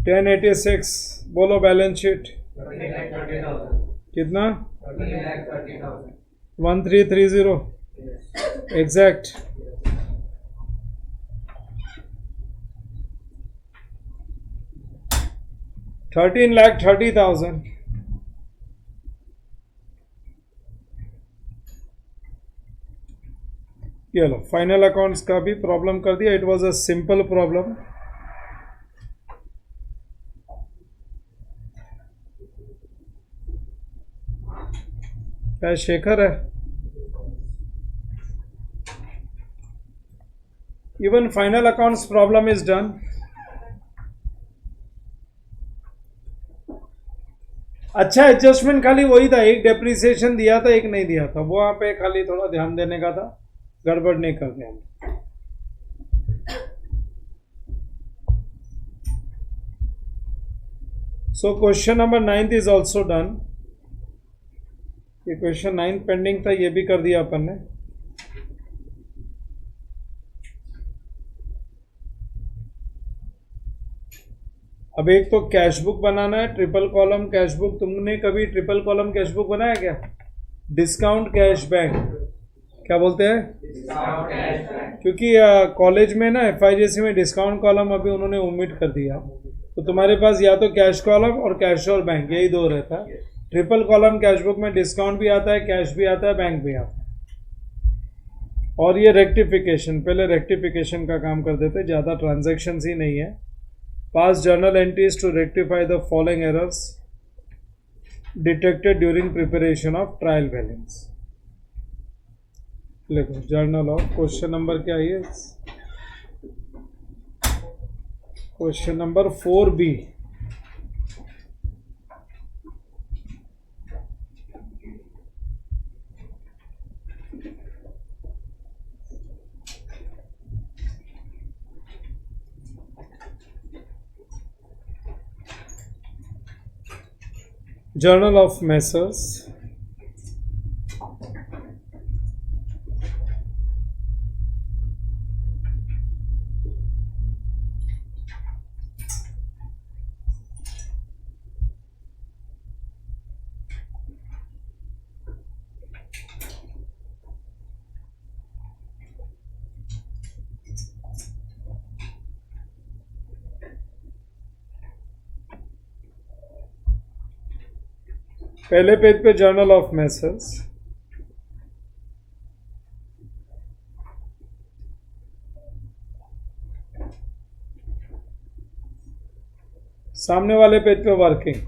1086। बोलो बैलेंस शीट 30,30,000। कितना, 30,30,000। 1330 एग्जैक्ट। $13,30,000। ये लो फाइनल अकाउंट्स का भी प्रॉब्लम कर दिया। It was a simple problem. क्या शेखर है? Even final accounts problem is done. अच्छा एडजस्टमेंट खाली वही था, एक डेप्रिसिएशन दिया था, एक नहीं दिया था, वो वहां पे खाली थोड़ा ध्यान देने का था, गड़बड़ नहीं करने हम। So question number 9 is also done. ये क्वेश्चन 9 पेंडिंग था, ये भी कर दिया अपन ने। अब एक तो कैश बुक बनाना है, ट्रिपल कॉलम कैश बुक। तुमने कभी ट्रिपल कॉलम कैश बुक बनाया क्या? डिस्काउंट कैश बैंक, क्या बोलते हैं? Discount cash back. क्योंकि कॉलेज में ना एफआईजीसी में डिस्काउंट कॉलम अभी उन्होंने ओमिट कर दिया, तो तुम्हारे पास या तो कैश कॉलम और कैश और बैंक, यही दो रहता है। ट्रिपल कॉलम कैश बुक में डिस्काउंट भी आता है, कैश भी आता है, बैंक भी आता है। और ये रेक्टिफिकेशन, पहले रेक्टिफिकेशन का काम कर देते, ज़्यादा ट्रांजेक्शन्स ही नहीं है। Pass journal entries to rectify the following errors detected during preparation of trial balance. लिखो जर्नल ऑफ, क्वेश्चन नंबर क्या है? Question number 4B। Journal of Messrs. पहले पेज पे जर्नल ऑफ मैसर्स, सामने वाले पेज पे वर्किंग।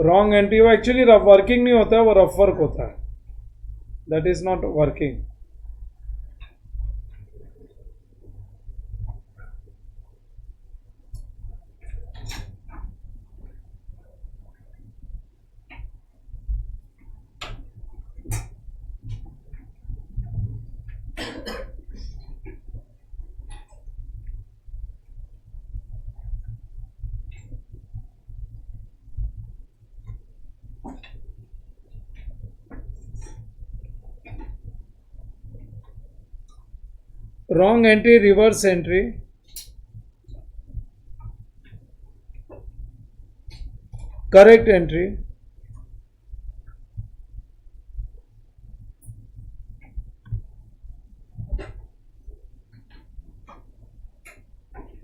रॉन्ग एंट्री, वो actually working नहीं होता है, वो रफ वर्क होता है, that is not working. Wrong entry, reverse entry. Correct entry.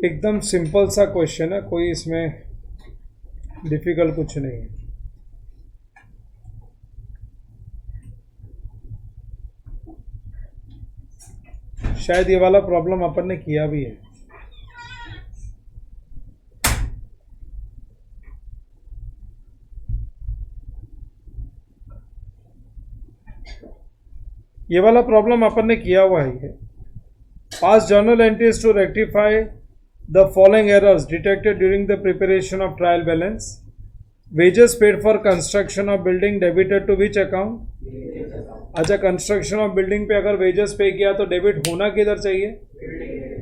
एकदम सिंपल सा क्वेश्चन है, कोई इसमें डिफिकल्ट कुछ नहीं है। शायद ये वाला प्रॉब्लम अपन ने किया भी है। ये वाला प्रॉब्लम अपन ने किया हुआ है। Pass journal entries to rectify the following errors detected during the preparation of trial balance. Wages paid for construction of building debited to which account? अच्छा, कंस्ट्रक्शन ऑफ बिल्डिंग पे अगर वेजेस पे किया तो डेबिट होना किधर चाहिए,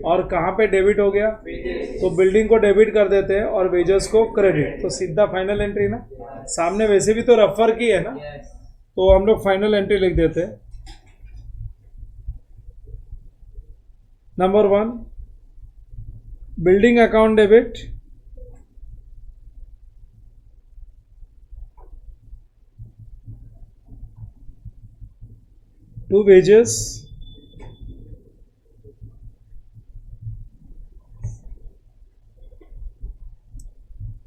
और कहाँ पे डेबिट हो गया? तो बिल्डिंग को डेबिट कर देते हैं और वेजेस को क्रेडिट, तो सीधा फाइनल एंट्री ना। सामने वैसे भी तो रफर की है ना, तो हम लोग फाइनल एंट्री लिख देते हैं। Number 1, building account debit, to wages,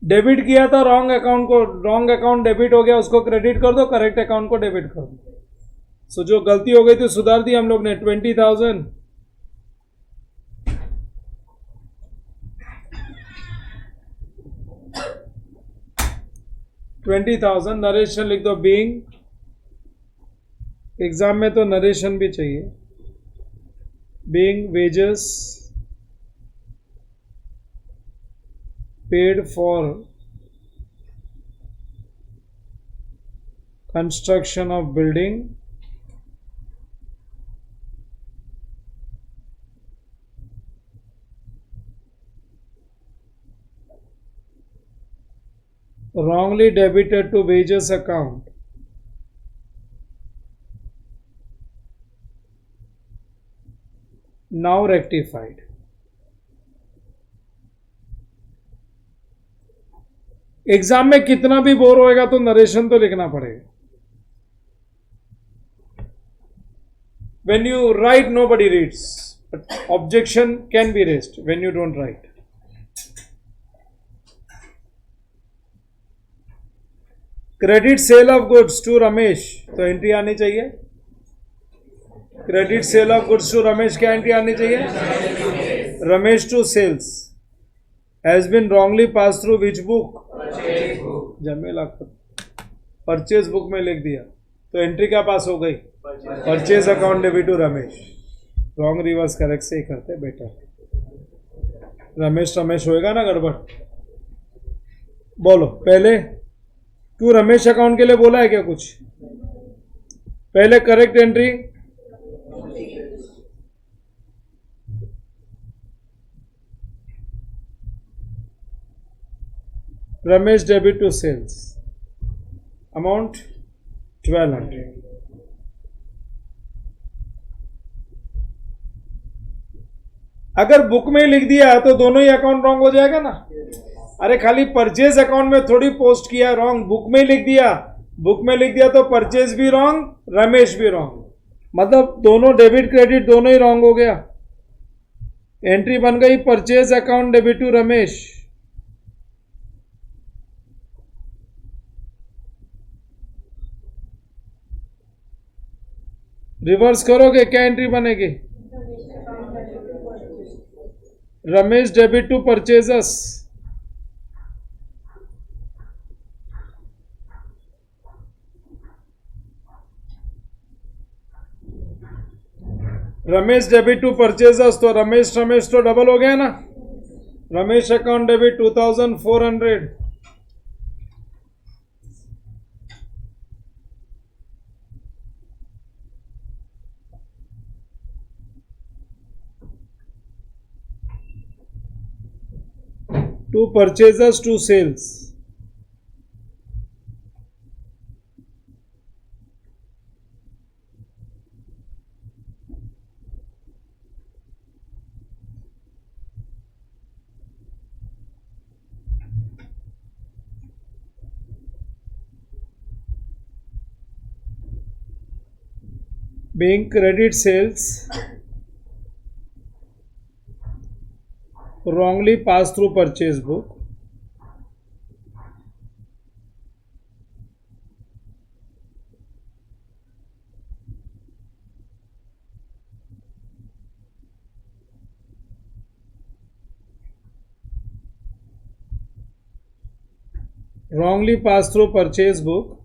debit किया था रॉन्ग अकाउंट को, रॉन्ग अकाउंट डेबिट हो गया, उसको क्रेडिट कर दो, करेक्ट अकाउंट को डेबिट कर दो। सो जो गलती हो गई थी सुधार दी हम लोग ने। 20,000 20,000 नरेशन लिख दो। बीइंग, एग्जाम में तो नरेशन भी चाहिए। Being wages paid for construction of building wrongly debited to wages account, now rectified. Exam में कितना भी बोर होएगा तो नरेशन तो लिखना पड़ेगा. When you write, nobody reads. But objection can be raised when you don't write. Credit sale of goods to Ramesh, तो entry आनी चाहिए. Credit sale of goods to Ramesh, क्या एंट्री आनी चाहिए? Ramesh to sales has been wrongly passed through which book? जमेला. Purchase book में लिख दिया तो एंट्री क्या पास हो गई? Purchase account debit to Ramesh. Wrong reverse correct से ही करते बेटर. रमेश रमेश होएगा ना गड़बड़. बोलो पहले क्यों रमेश अकाउंट के लिए बोला है क्या कुछ? पहले correct entry Ramesh debit to sales amount 1200. अगर बुक में ही लिख दिया तो दोनों ही अकाउंट रॉन्ग हो जाएगा ना. अरे खाली परचेज अकाउंट में थोड़ी पोस्ट किया रॉन्ग, बुक में ही लिख दिया. बुक में लिख दिया तो परचेज भी रॉन्ग, रमेश भी रॉन्ग, मतलब दोनों डेबिट क्रेडिट दोनों ही रॉन्ग हो गया. एंट्री बन गई purchase account debit to Ramesh. Reverse करोगे क्या एंट्री बनेगी? Ramesh debit to purchasers. Ramesh debit to purchasers, तो रमेश रमेश तो डबल हो गया ना. Ramesh account debit 2400. To purchasers to sales. Being credit sales wrongly passed through purchase book. Wrongly passed through purchase book.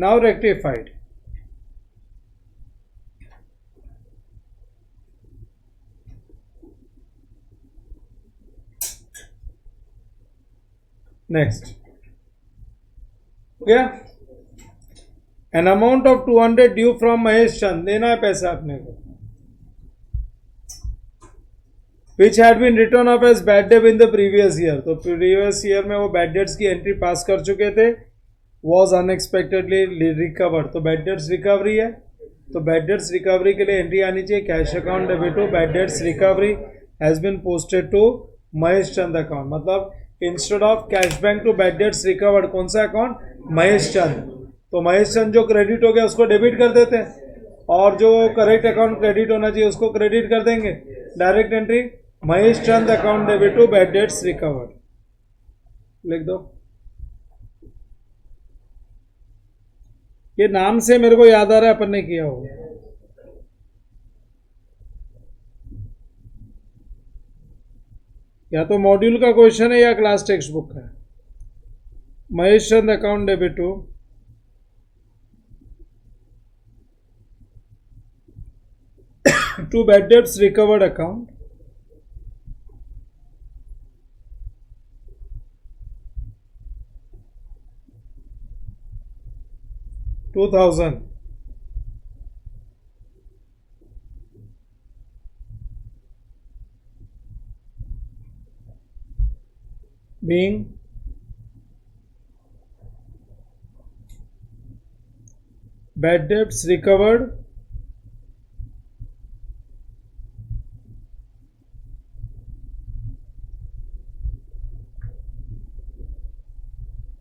Now rectified. Next. क्या? An amount of 200 due from Mahesh चंद, देना है पैसा अपने को. Which had been written off as bad debt in the previous year. तो previous year में वो bad debts की एंट्री पास कर चुके थे. Was unexpectedly recovered, तो bad debts recovery है. तो bad debts recovery के लिए एंट्री आनी चाहिए cash account debit to bad debts recovery has been posted to Mahesh Chand account. मतलब instead of cash bank to bad debts recovered कौन सा अकाउंट? महेश चंद. तो महेश चंद जो क्रेडिट हो गया उसको डेबिट कर देते हैं और जो करेक्ट अकाउंट क्रेडिट होना चाहिए उसको क्रेडिट कर देंगे. Direct entry Mahesh Chand account debit to bad debts recovered. लिख दो. ये नाम से मेरे को याद आ रहा है अपन ने किया होगा. या तो मॉड्यूल का क्वेश्चन है या क्लास टेक्स्ट बुक का है. Mahesh Chand account debit to bad debts recovered account. $2000. Being bad debts recovered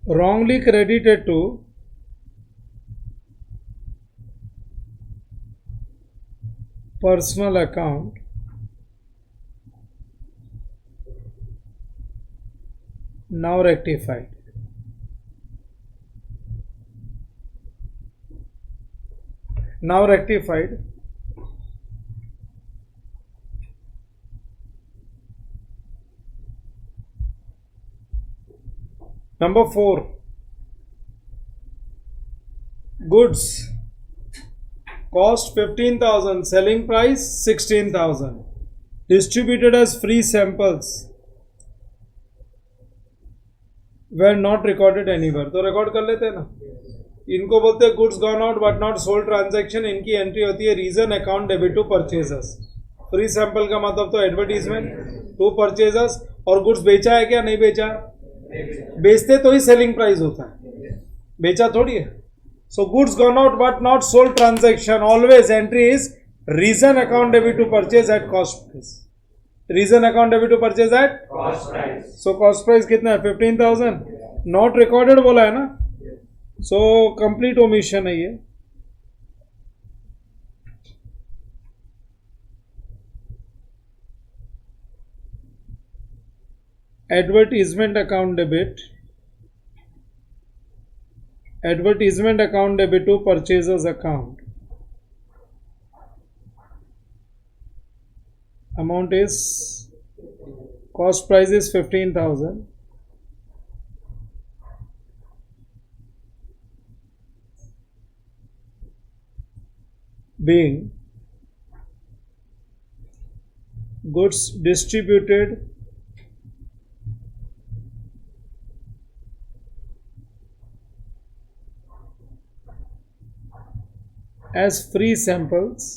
wrongly credited to personal account now rectified. Now rectified. Number 4. Goods cost 15,000, selling price 16,000. Distributed as free samples were not recorded anywhere. तो record कर लेते हैं ना. इनको बोलते हैं goods gone out but not sold transaction. इनकी entry होती है reason account debit to purchasers. Free sample का मतलब तो एडवर्टीजमेंट टू परचेजर्स. और गुड्स बेचा है क्या नहीं बेचा? बेचते तो ही सेलिंग प्राइस होता है, बेचा थोड़ी है. So goods gone out but not sold transaction, always entry is reason account debit to purchase at cost price. Reason account debit to purchase at Cost price. So cost price कितना है? 15,000. Not recorded बोला है ना, so complete omission है ये. Advertisement account debit, advertisement account debit to purchasers account. Amount is, cost price is 15,000. Being goods distributed as free samples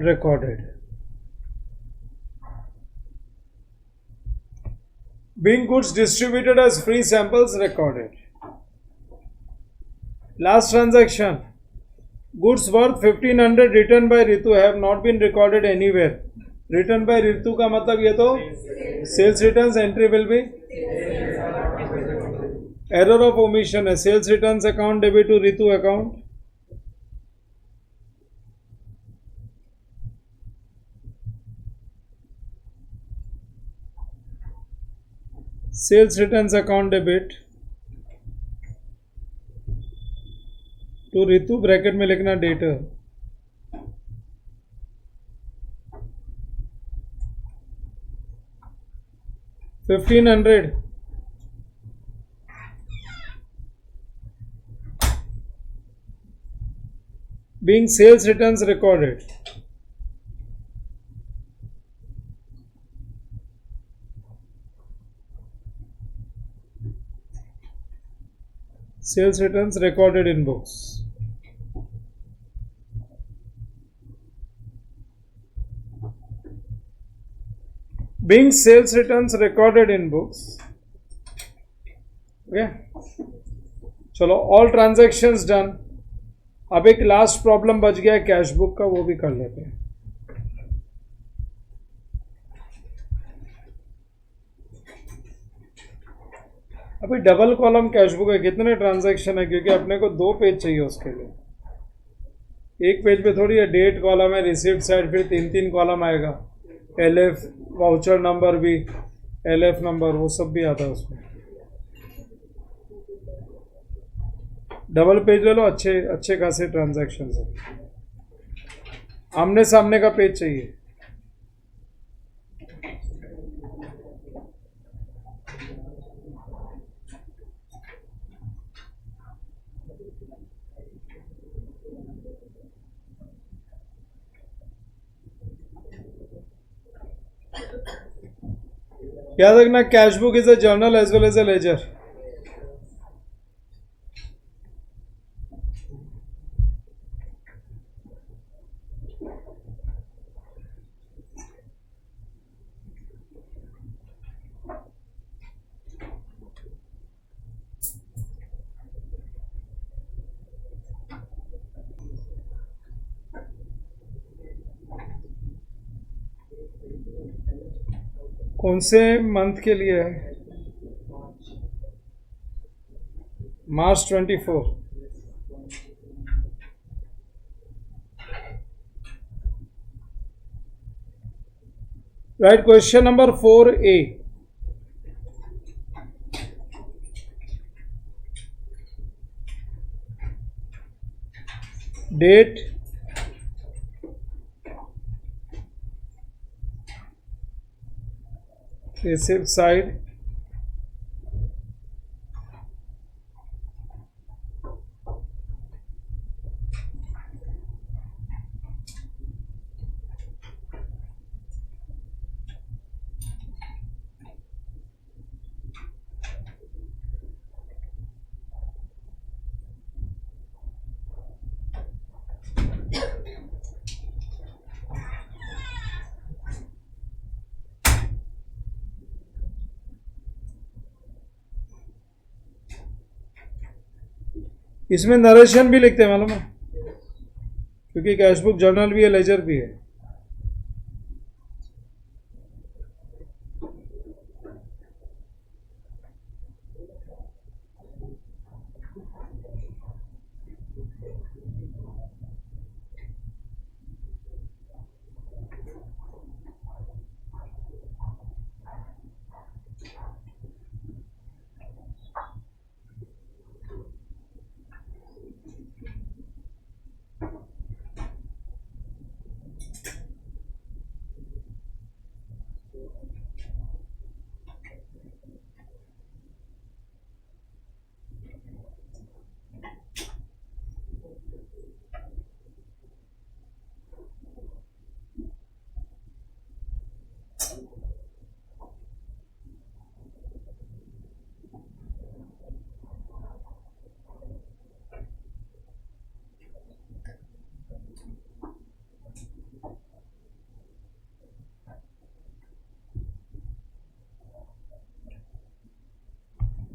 recorded. Being goods distributed as free samples recorded. Last transaction. Goods worth 1500 written by Ritu have not been recorded anywhere. Written by Ritu का मतलब ये तो sales returns entry will be error of omission है. Sales returns account debit to Ritu account. Sales returns account debit to Ritu, bracket में लिखना debtor. $1,500 being sales returns recorded. Sales returns recorded in books. Being sales returns recorded in books. Okay. चलो all transactions done. अब एक last problem बच गया है cash book का, वो भी कर लेते हैं. अभी डबल कॉलम कैश बुक है. कितने ट्रांजैक्शन है? क्योंकि अपने को 2 पेज चाहिए उसके लिए. एक पेज पे थोड़ी है. डेट कॉलम है, रिसिप्ट साइड, फिर 3 कॉलम आएगा. LF वाउचर नंबर भी, LF नंबर, वो सब भी आता है उसमें. डबल पेज ले लो. अच्छे खासे ट्रांजैक्शन है. आमने सामने का पेज चाहिए. याद रखना, cash book is a journal as well as a ledger. कौन से मंथ के लिए है? March 24। Right, question number 4A. Date, receipt side, इसमें नरेशन भी लिखते हैं मालूम है, क्योंकि कैश बुक जर्नल भी है, लेजर भी है.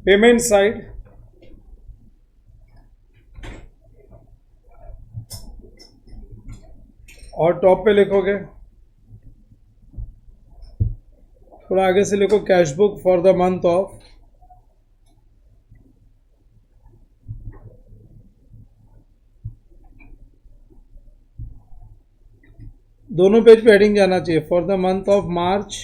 पेमेंट साइड, और टॉप पे लिखोगे, थोड़ा आगे से लिखो cash book for the month of, दोनों पेज पे हेडिंग जाना चाहिए, for the month of March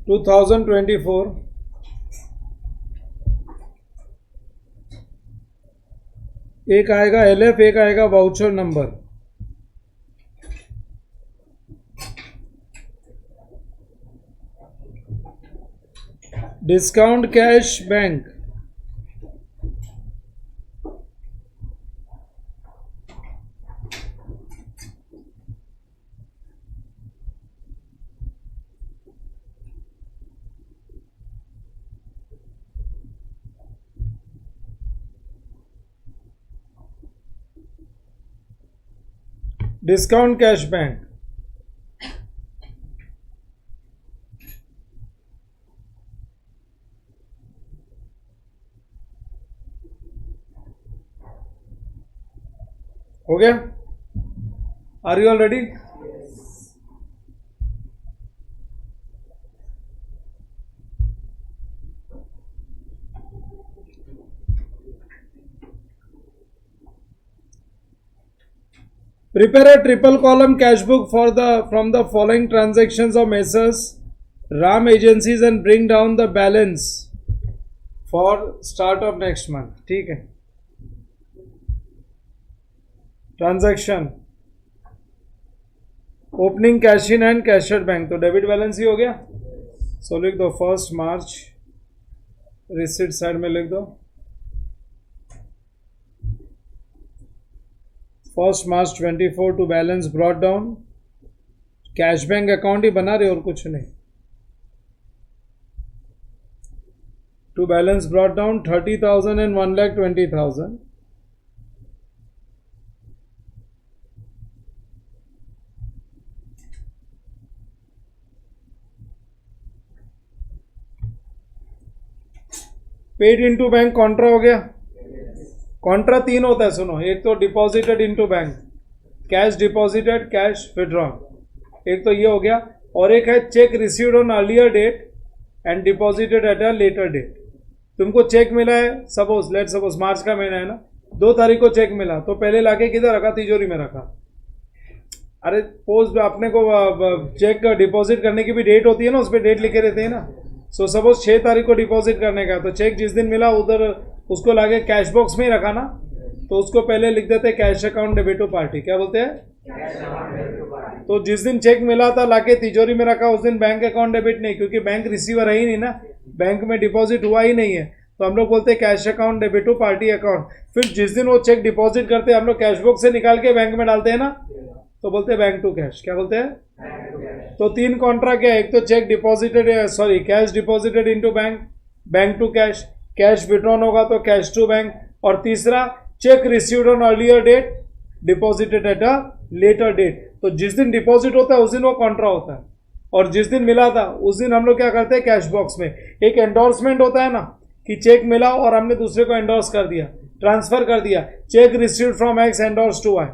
2024. एक आएगा LF, एक आएगा voucher number. Discount cash bank, discount cash bank. हो गया? Are you all ready? Prepare a triple column cash book from the following transactions of Messrs. Ram Agencies and bring down the balance for start of next month. ठीक है. Transaction, opening cash in and cashed bank, तो debit balance ही हो गया. सो लिख दो 1 मार्च, receipt side में लिख दो 1 मार्च 24 to balance brought down. Cash bank account ही बना रहे और कुछ नहीं. To balance brought down 30,000 and 1,20,000. Paid into bank contra हो गया. कॉन्ट्रा 3 होता है, सुनो, एक तो deposited into bank, cash deposited, cash withdrawn, एक तो ये हो गया, और एक है cheque received on earlier date and deposited at a later date. तुमको चेक मिला है, सपोज मार्च का महीना है ना, 2 तारीख को चेक मिला, तो पहले लाके किधर रखा? तिजोरी में रखा। अरे पोस्ट अपने को चेक डिपॉजिट करने की भी डेट होती है ना, उस पर डेट लिखे रहते हैं ना। सो सपोज 6 तारीख को डिपॉजिट करने का, तो चेक जिस दिन मिला उधर उसको लाके कैश बॉक्स में ही रखा ना, तो उसको पहले लिख देते हैं cash account debit to party. क्या बोलते हैं? तो जिस दिन चेक मिला था लाके तिजोरी में रखा, उस दिन बैंक अकाउंट डेबिट नहीं, क्योंकि बैंक रिसीवर है ही नहीं ना, बैंक में डिपॉजिट हुआ ही नहीं है, तो हम लोग बोलते हैं cash account debit to party account. फिर जिस दिन वो चेक डिपॉजिट करते हैं हम लोग कैश बॉक्स से निकाल के बैंक में डालते हैं ना, तो बोलते हैं बैंक टू कैश। क्या बोलते हैं? तो 3 कॉन्ट्रा क्या है? एक तो cheque deposited, cash deposited into bank, bank to cash, cash withdrawn होगा तो कैश टू बैंक, और तीसरा cheque received on earlier date, deposited at a later date. तो जिस दिन डिपॉजिट होता है उस दिन वो कॉन्ट्रा होता है, और जिस दिन मिला था उस दिन हम लोग क्या करते हैं? कैश बॉक्स में एक एंडोर्समेंट होता है ना, कि चेक मिला और हमने दूसरे को एंडोर्स कर दिया, ट्रांसफर कर दिया, cheque received from X endorse to Y.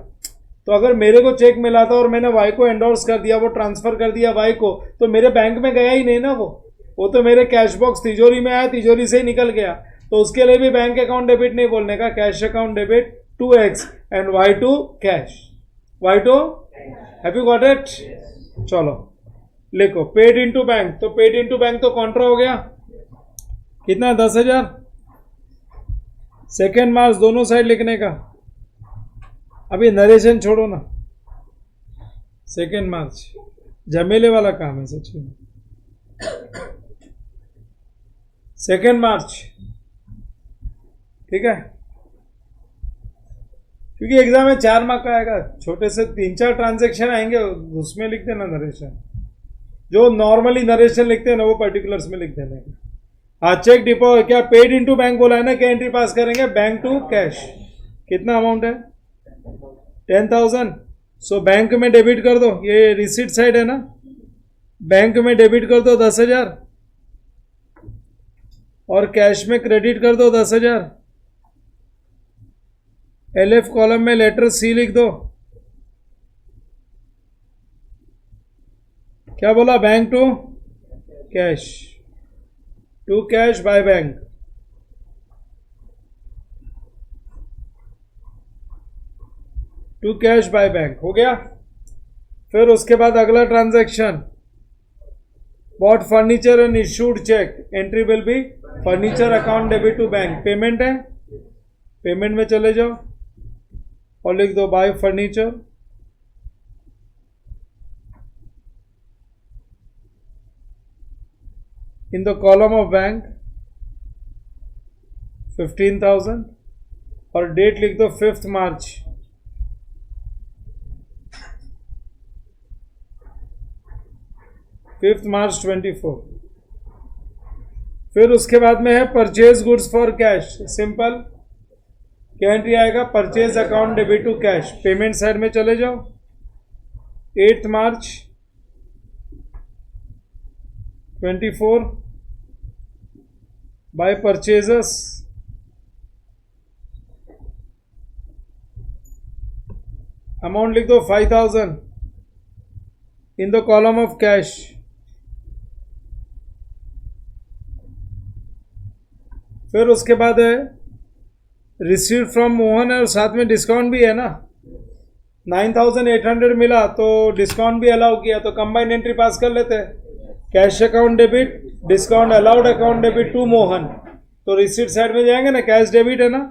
तो अगर मेरे को चेक मिला था और मैंने वाई को एंडोर्स कर दिया, वो ट्रांसफर कर दिया वाई को, तो मेरे बैंक में गया ही नहीं ना, वो तो मेरे कैश बॉक्स तिजोरी में आया, तिजोरी से ही निकल गया। तो उसके लिए भी बैंक अकाउंट डेबिट नहीं बोलने का, cash account debit to X and Y to cash, Y to. Have you got it? चलो लिखो पेड इनटू बैंक, तो पेड इनटू बैंक तो कॉन्ट्रा हो गया, कितना? 10,000। 2 मार्च दोनों साइड लिखने का। अभी नरेशन छोड़ो ना, 2 मार्च झमेले वाला काम है सच में। 2 मार्च, ठीक है, क्योंकि एग्जाम में 4 मार्क का आएगा, छोटे से 3-4 ट्रांजेक्शन आएंगे, उसमें लिख देना नरेशन, जो नॉर्मली नरेशन लिखते हैं ना वो पर्टिकुलर्स में लिख देना। हाँ, चेक डिपो क्या पेड इनटू बैंक बोला है ना, क्या एंट्री पास करेंगे? Bank to cash. कितना अमाउंट है? 10,000। सो बैंक में डेबिट कर दो, ये रिसीट साइड है ना, बैंक में डेबिट कर दो 10,000 और कैश में क्रेडिट कर दो 10,000। LF कॉलम में लेटर सी लिख दो। क्या बोला? Bank to cash, to cash by bank. To cash by bank हो गया। फिर उसके बाद अगला transaction, bought furniture and issued cheque, entry will be furniture account debit to bank. Payment है, पेमेंट में चले जाओ और लिख दो by furniture, in the column of bank 15,000 और डेट लिख दो 5th मार्च। March 24। फिर उसके बाद में है purchase goods for cash, simple क्या एंट्री आएगा? Purchase account debit to cash. Payment side में चले जाओ, 8th मार्च 24 बाय परचेजर्स, अमाउंट लिख दो 5,000 in the column of cash. फिर उसके बाद है रिसीव फ्रॉम मोहन है और साथ में डिस्काउंट भी है ना, 9,800 मिला तो डिस्काउंट भी अलाउ किया, तो कंबाइंड एंट्री पास कर लेते हैं। Cash account debit, discount allowed account debit to Mohan, तो रिसीट साइड में जाएंगे ना, कैश डेबिट है ना,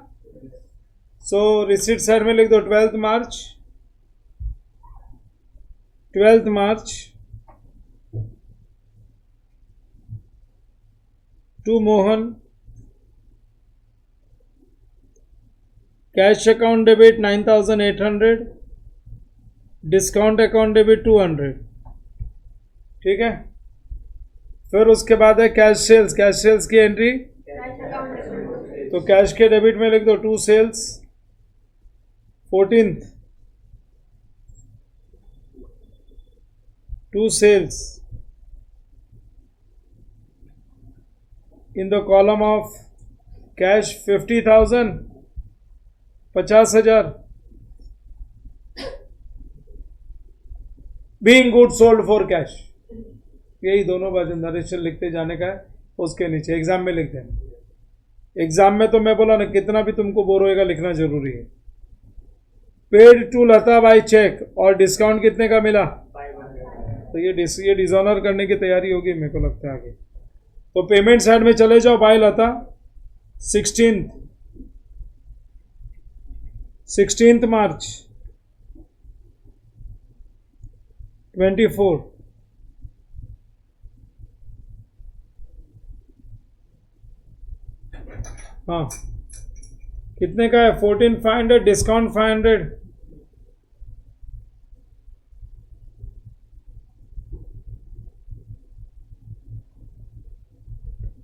सो रिसीट साइड में लिख दो 12th March to Mohan, cash account debit 9,800, discount account debit 200, ठीक है। फिर उसके बाद है कैश सेल्स, कैश सेल्स की एंट्री, तो कैश के डेबिट में लिख दो 2 sales 14th, 2 sales in the column of cash 50,000 50,000 being good sold for cash. यही दोनों बार नरेशन लिखते जाने का है, उसके नीचे एग्जाम में लिख देना। एग्जाम में तो मैं बोला ना, कितना भी तुमको बोर होएगा लिखना जरूरी है। Paid to Lata by cheque, और डिस्काउंट कितने का मिला? 500. तो ये डिसऑनर करने की तैयारी होगी मेरे को लगता है आगे। तो पेमेंट साइड में चले जाओ, बाय लता 16th मार्च 24। हाँ, कितने का है? 14,500 डिस्काउंट 500।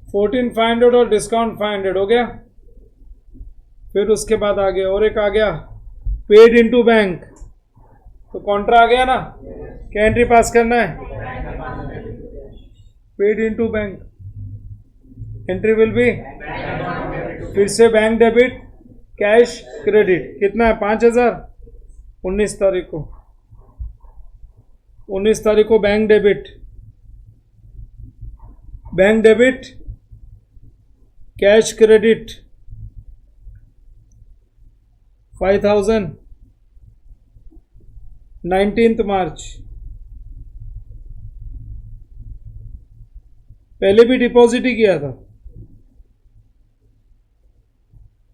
$14,500 और डिस्काउंट 500 हो गया। फिर उसके बाद आ गया और एक आ गया पेड इनटू बैंक, तो कॉन्ट्रा आ गया ना, क्या एंट्री पास करना है? Paid into bank, entry will B फिर से बैंक डेबिट कैश क्रेडिट। कितना है? 5,000। 19 तारीख को bank debit cash credit 5,000। 19th मार्च, पहले भी डिपॉजिट ही किया था।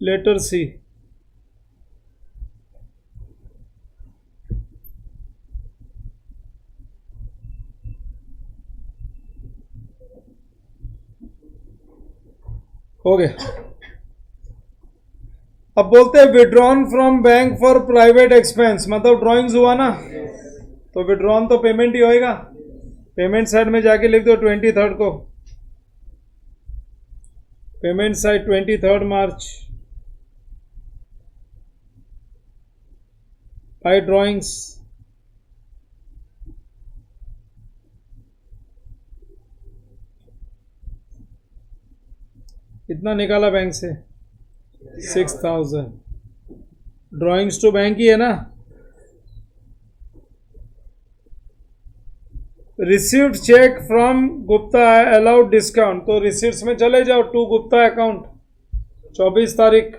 लेटर सी, हो गया। अब बोलते हैं withdrawn from bank for private expense, मतलब ड्रॉइंग्स हुआ ना, तो विड्रॉन तो पेमेंट ही होएगा। पेमेंट साइड में जाके लिख दो 23rd को, पेमेंट साइड 23rd मार्च बाय ड्रॉइंग्स। कितना निकाला बैंक से? 6,000। ड्रॉइंग्स टू बैंक ही है ना। Received cheque from Gupta allowed discount, तो रिसीट्स में चले जाओ टू गुप्ता अकाउंट 24 तारीख।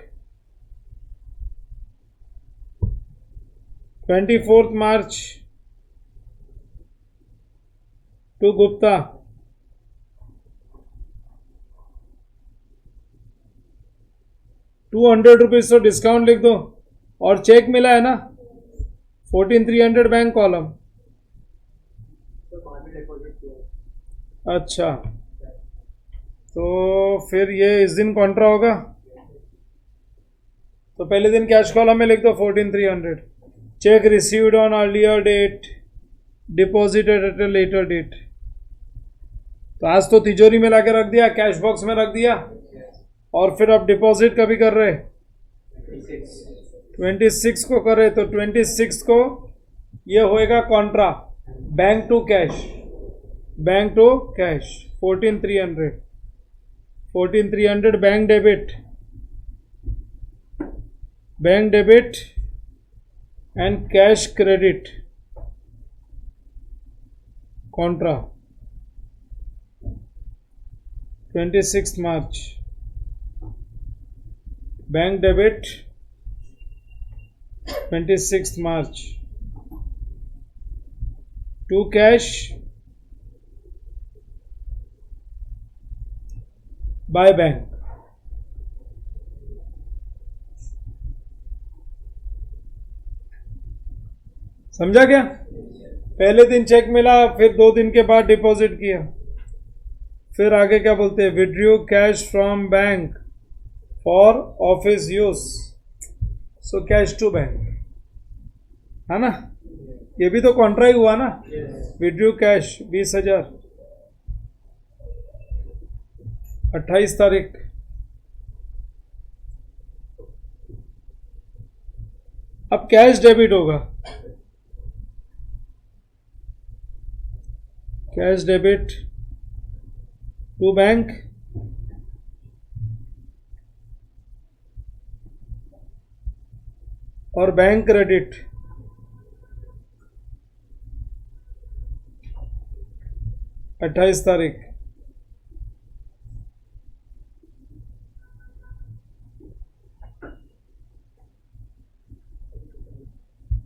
24th March two Gupta. ₹200 तो डिस्काउंट लिख दो, और चेक मिला है ना 14,300 बैंक कॉलम। अच्छा, तो फिर ये इस दिन कॉन्ट्रा होगा, तो पहले दिन कैश कॉलम में लिख दो 14,300। Cheque received on earlier date, deposited at a later date. तो आज तो तिजोरी में लाके रख दिया, कैश बॉक्स में रख दिया, और फिर अब डिपॉजिट कभी कर रहे? 26 को कर रहे, तो 26 को ये होएगा contra, bank to cash 14,300 bank debit and cash credit contra 26 March. Bank debit 26 March to cash by bank. समझा क्या? पहले दिन चेक मिला, फिर 2 दिन के बाद डिपॉजिट किया, फिर आगे क्या बोलते हैं? Withdrew cash from bank for office use, so cash to bank, है ना? ये भी तो कॉन्ट्रा ही हुआ ना। विड्रू कैश 20,000 28 तारीख। अब कैश डेबिट होगा, कैश डेबिट टू बैंक और बैंक क्रेडिट 28 तारीख।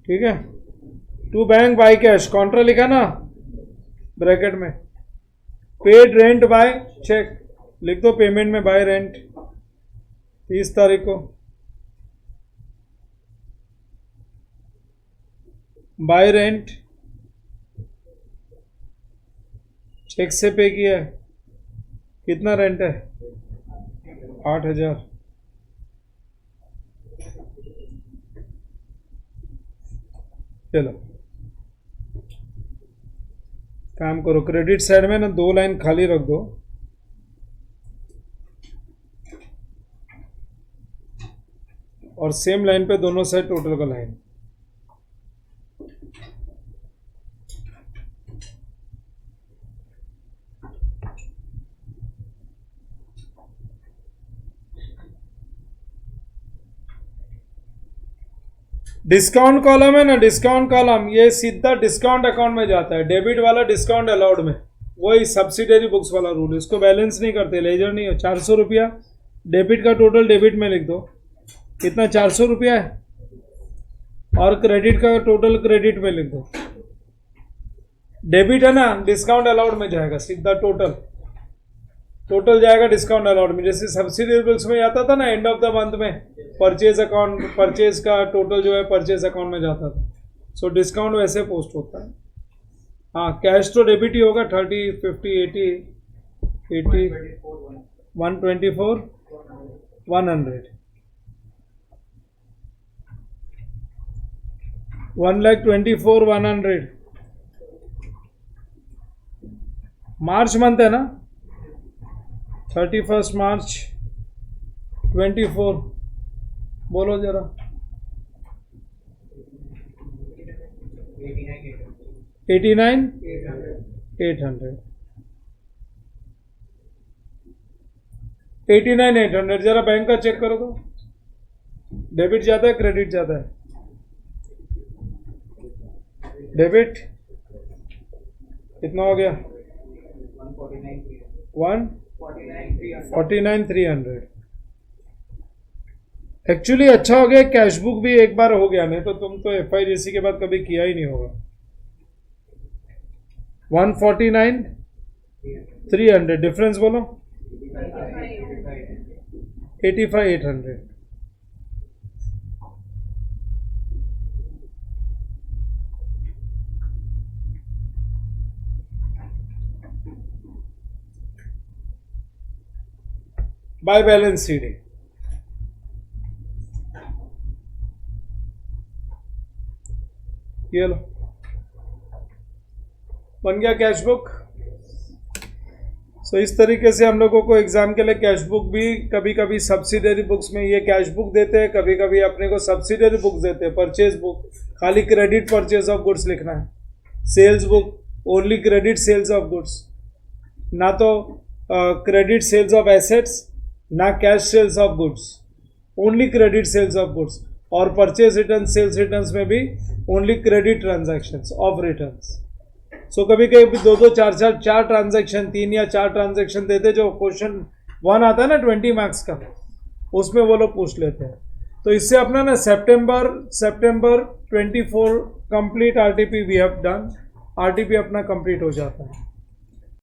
ठीक है। To bank by cash, contra लिखा ना ब्रैकेट में। पेड रेंट बाय चेक लिख दो, पेमेंट में बाय रेंट 30 तारीख को। बाय रेंट चेक से पे किया है। कितना रेंट है? 8,000। चलो काम करो, क्रेडिट साइड में ना 2 लाइन खाली रख दो। और सेम लाइन पे दोनों साइड टोटल का लाइन। डिस्काउंट कॉलम है ना, डिस्काउंट कॉलम ये सीधा डिस्काउंट अकाउंट में जाता है। डेबिट वाला डिस्काउंट अलाउड में, वही सब्सिडरी बुक्स वाला रूल। इसको बैलेंस नहीं करते, लेजर नहीं हो। 400 रुपया डेबिट का टोटल डेबिट में लिख दो। कितना? 400 रुपया है। और क्रेडिट का टोटल क्रेडिट में लिख दो। डेबिट है ना, डिस्काउंट अलाउड में जाएगा सीधा। टोटल जाएगा डिस्काउंट अलाउड में। जैसे सब्सिडरी बुक्स में जाता था ना एंड ऑफ द मंथ में, परचेज अकाउंट, परचेज का टोटल जो है परचेज अकाउंट में जाता था। सो डिस्काउंट वैसे पोस्ट होता है। हाँ, कैश तो डेबिट ही होगा। 30, 50, 80, 124, 100, 1,24,100। मार्च मंथ है ना, 31 मार्च 24। बोलो जरा। 89,800। 89,800 जरा बैंक का चेक करो तो। डेबिट जाता है क्रेडिट जाता है? डेबिट कितना हो गया? 149,300। एक्चुअली अच्छा हो गया, कैश बुक भी एक बार हो गया, नहीं तो तुम तो FIDC के बाद कभी किया ही नहीं होगा। 149,300 डिफरेंस बोलो। 85,800। By balance CD. ये लो, बन गया कैश बुक। सो इस तरीके से हम लोगों को एग्जाम के लिए कैश बुक भी कभी कभी सब्सिडरी बुक्स में ये कैश बुक देते हैं, कभी कभी अपने को सब्सिडरी बुक्स देते हैं। परचेज बुक खाली क्रेडिट परचेज ऑफ गुड्स लिखना है। Sales book only credit sales of goods, ना तो क्रेडिट सेल्स ऑफ एसेट्स, ना cash sales of goods, only credit sales of goods. और परचेज रिटर्न, सेल्स रिटर्न्स में भी only credit transactions of returns. So कभी कभी 2-2, 4 ट्रांजैक्शन, 3 या 4 transaction देते, जो क्वेश्चन 1 आता है ना 20 मार्क्स का, उसमें वो लोग पूछ लेते हैं। तो इससे अपना ना सितंबर 24 complete RTP we have done. RTP अपना कंप्लीट हो जाता है।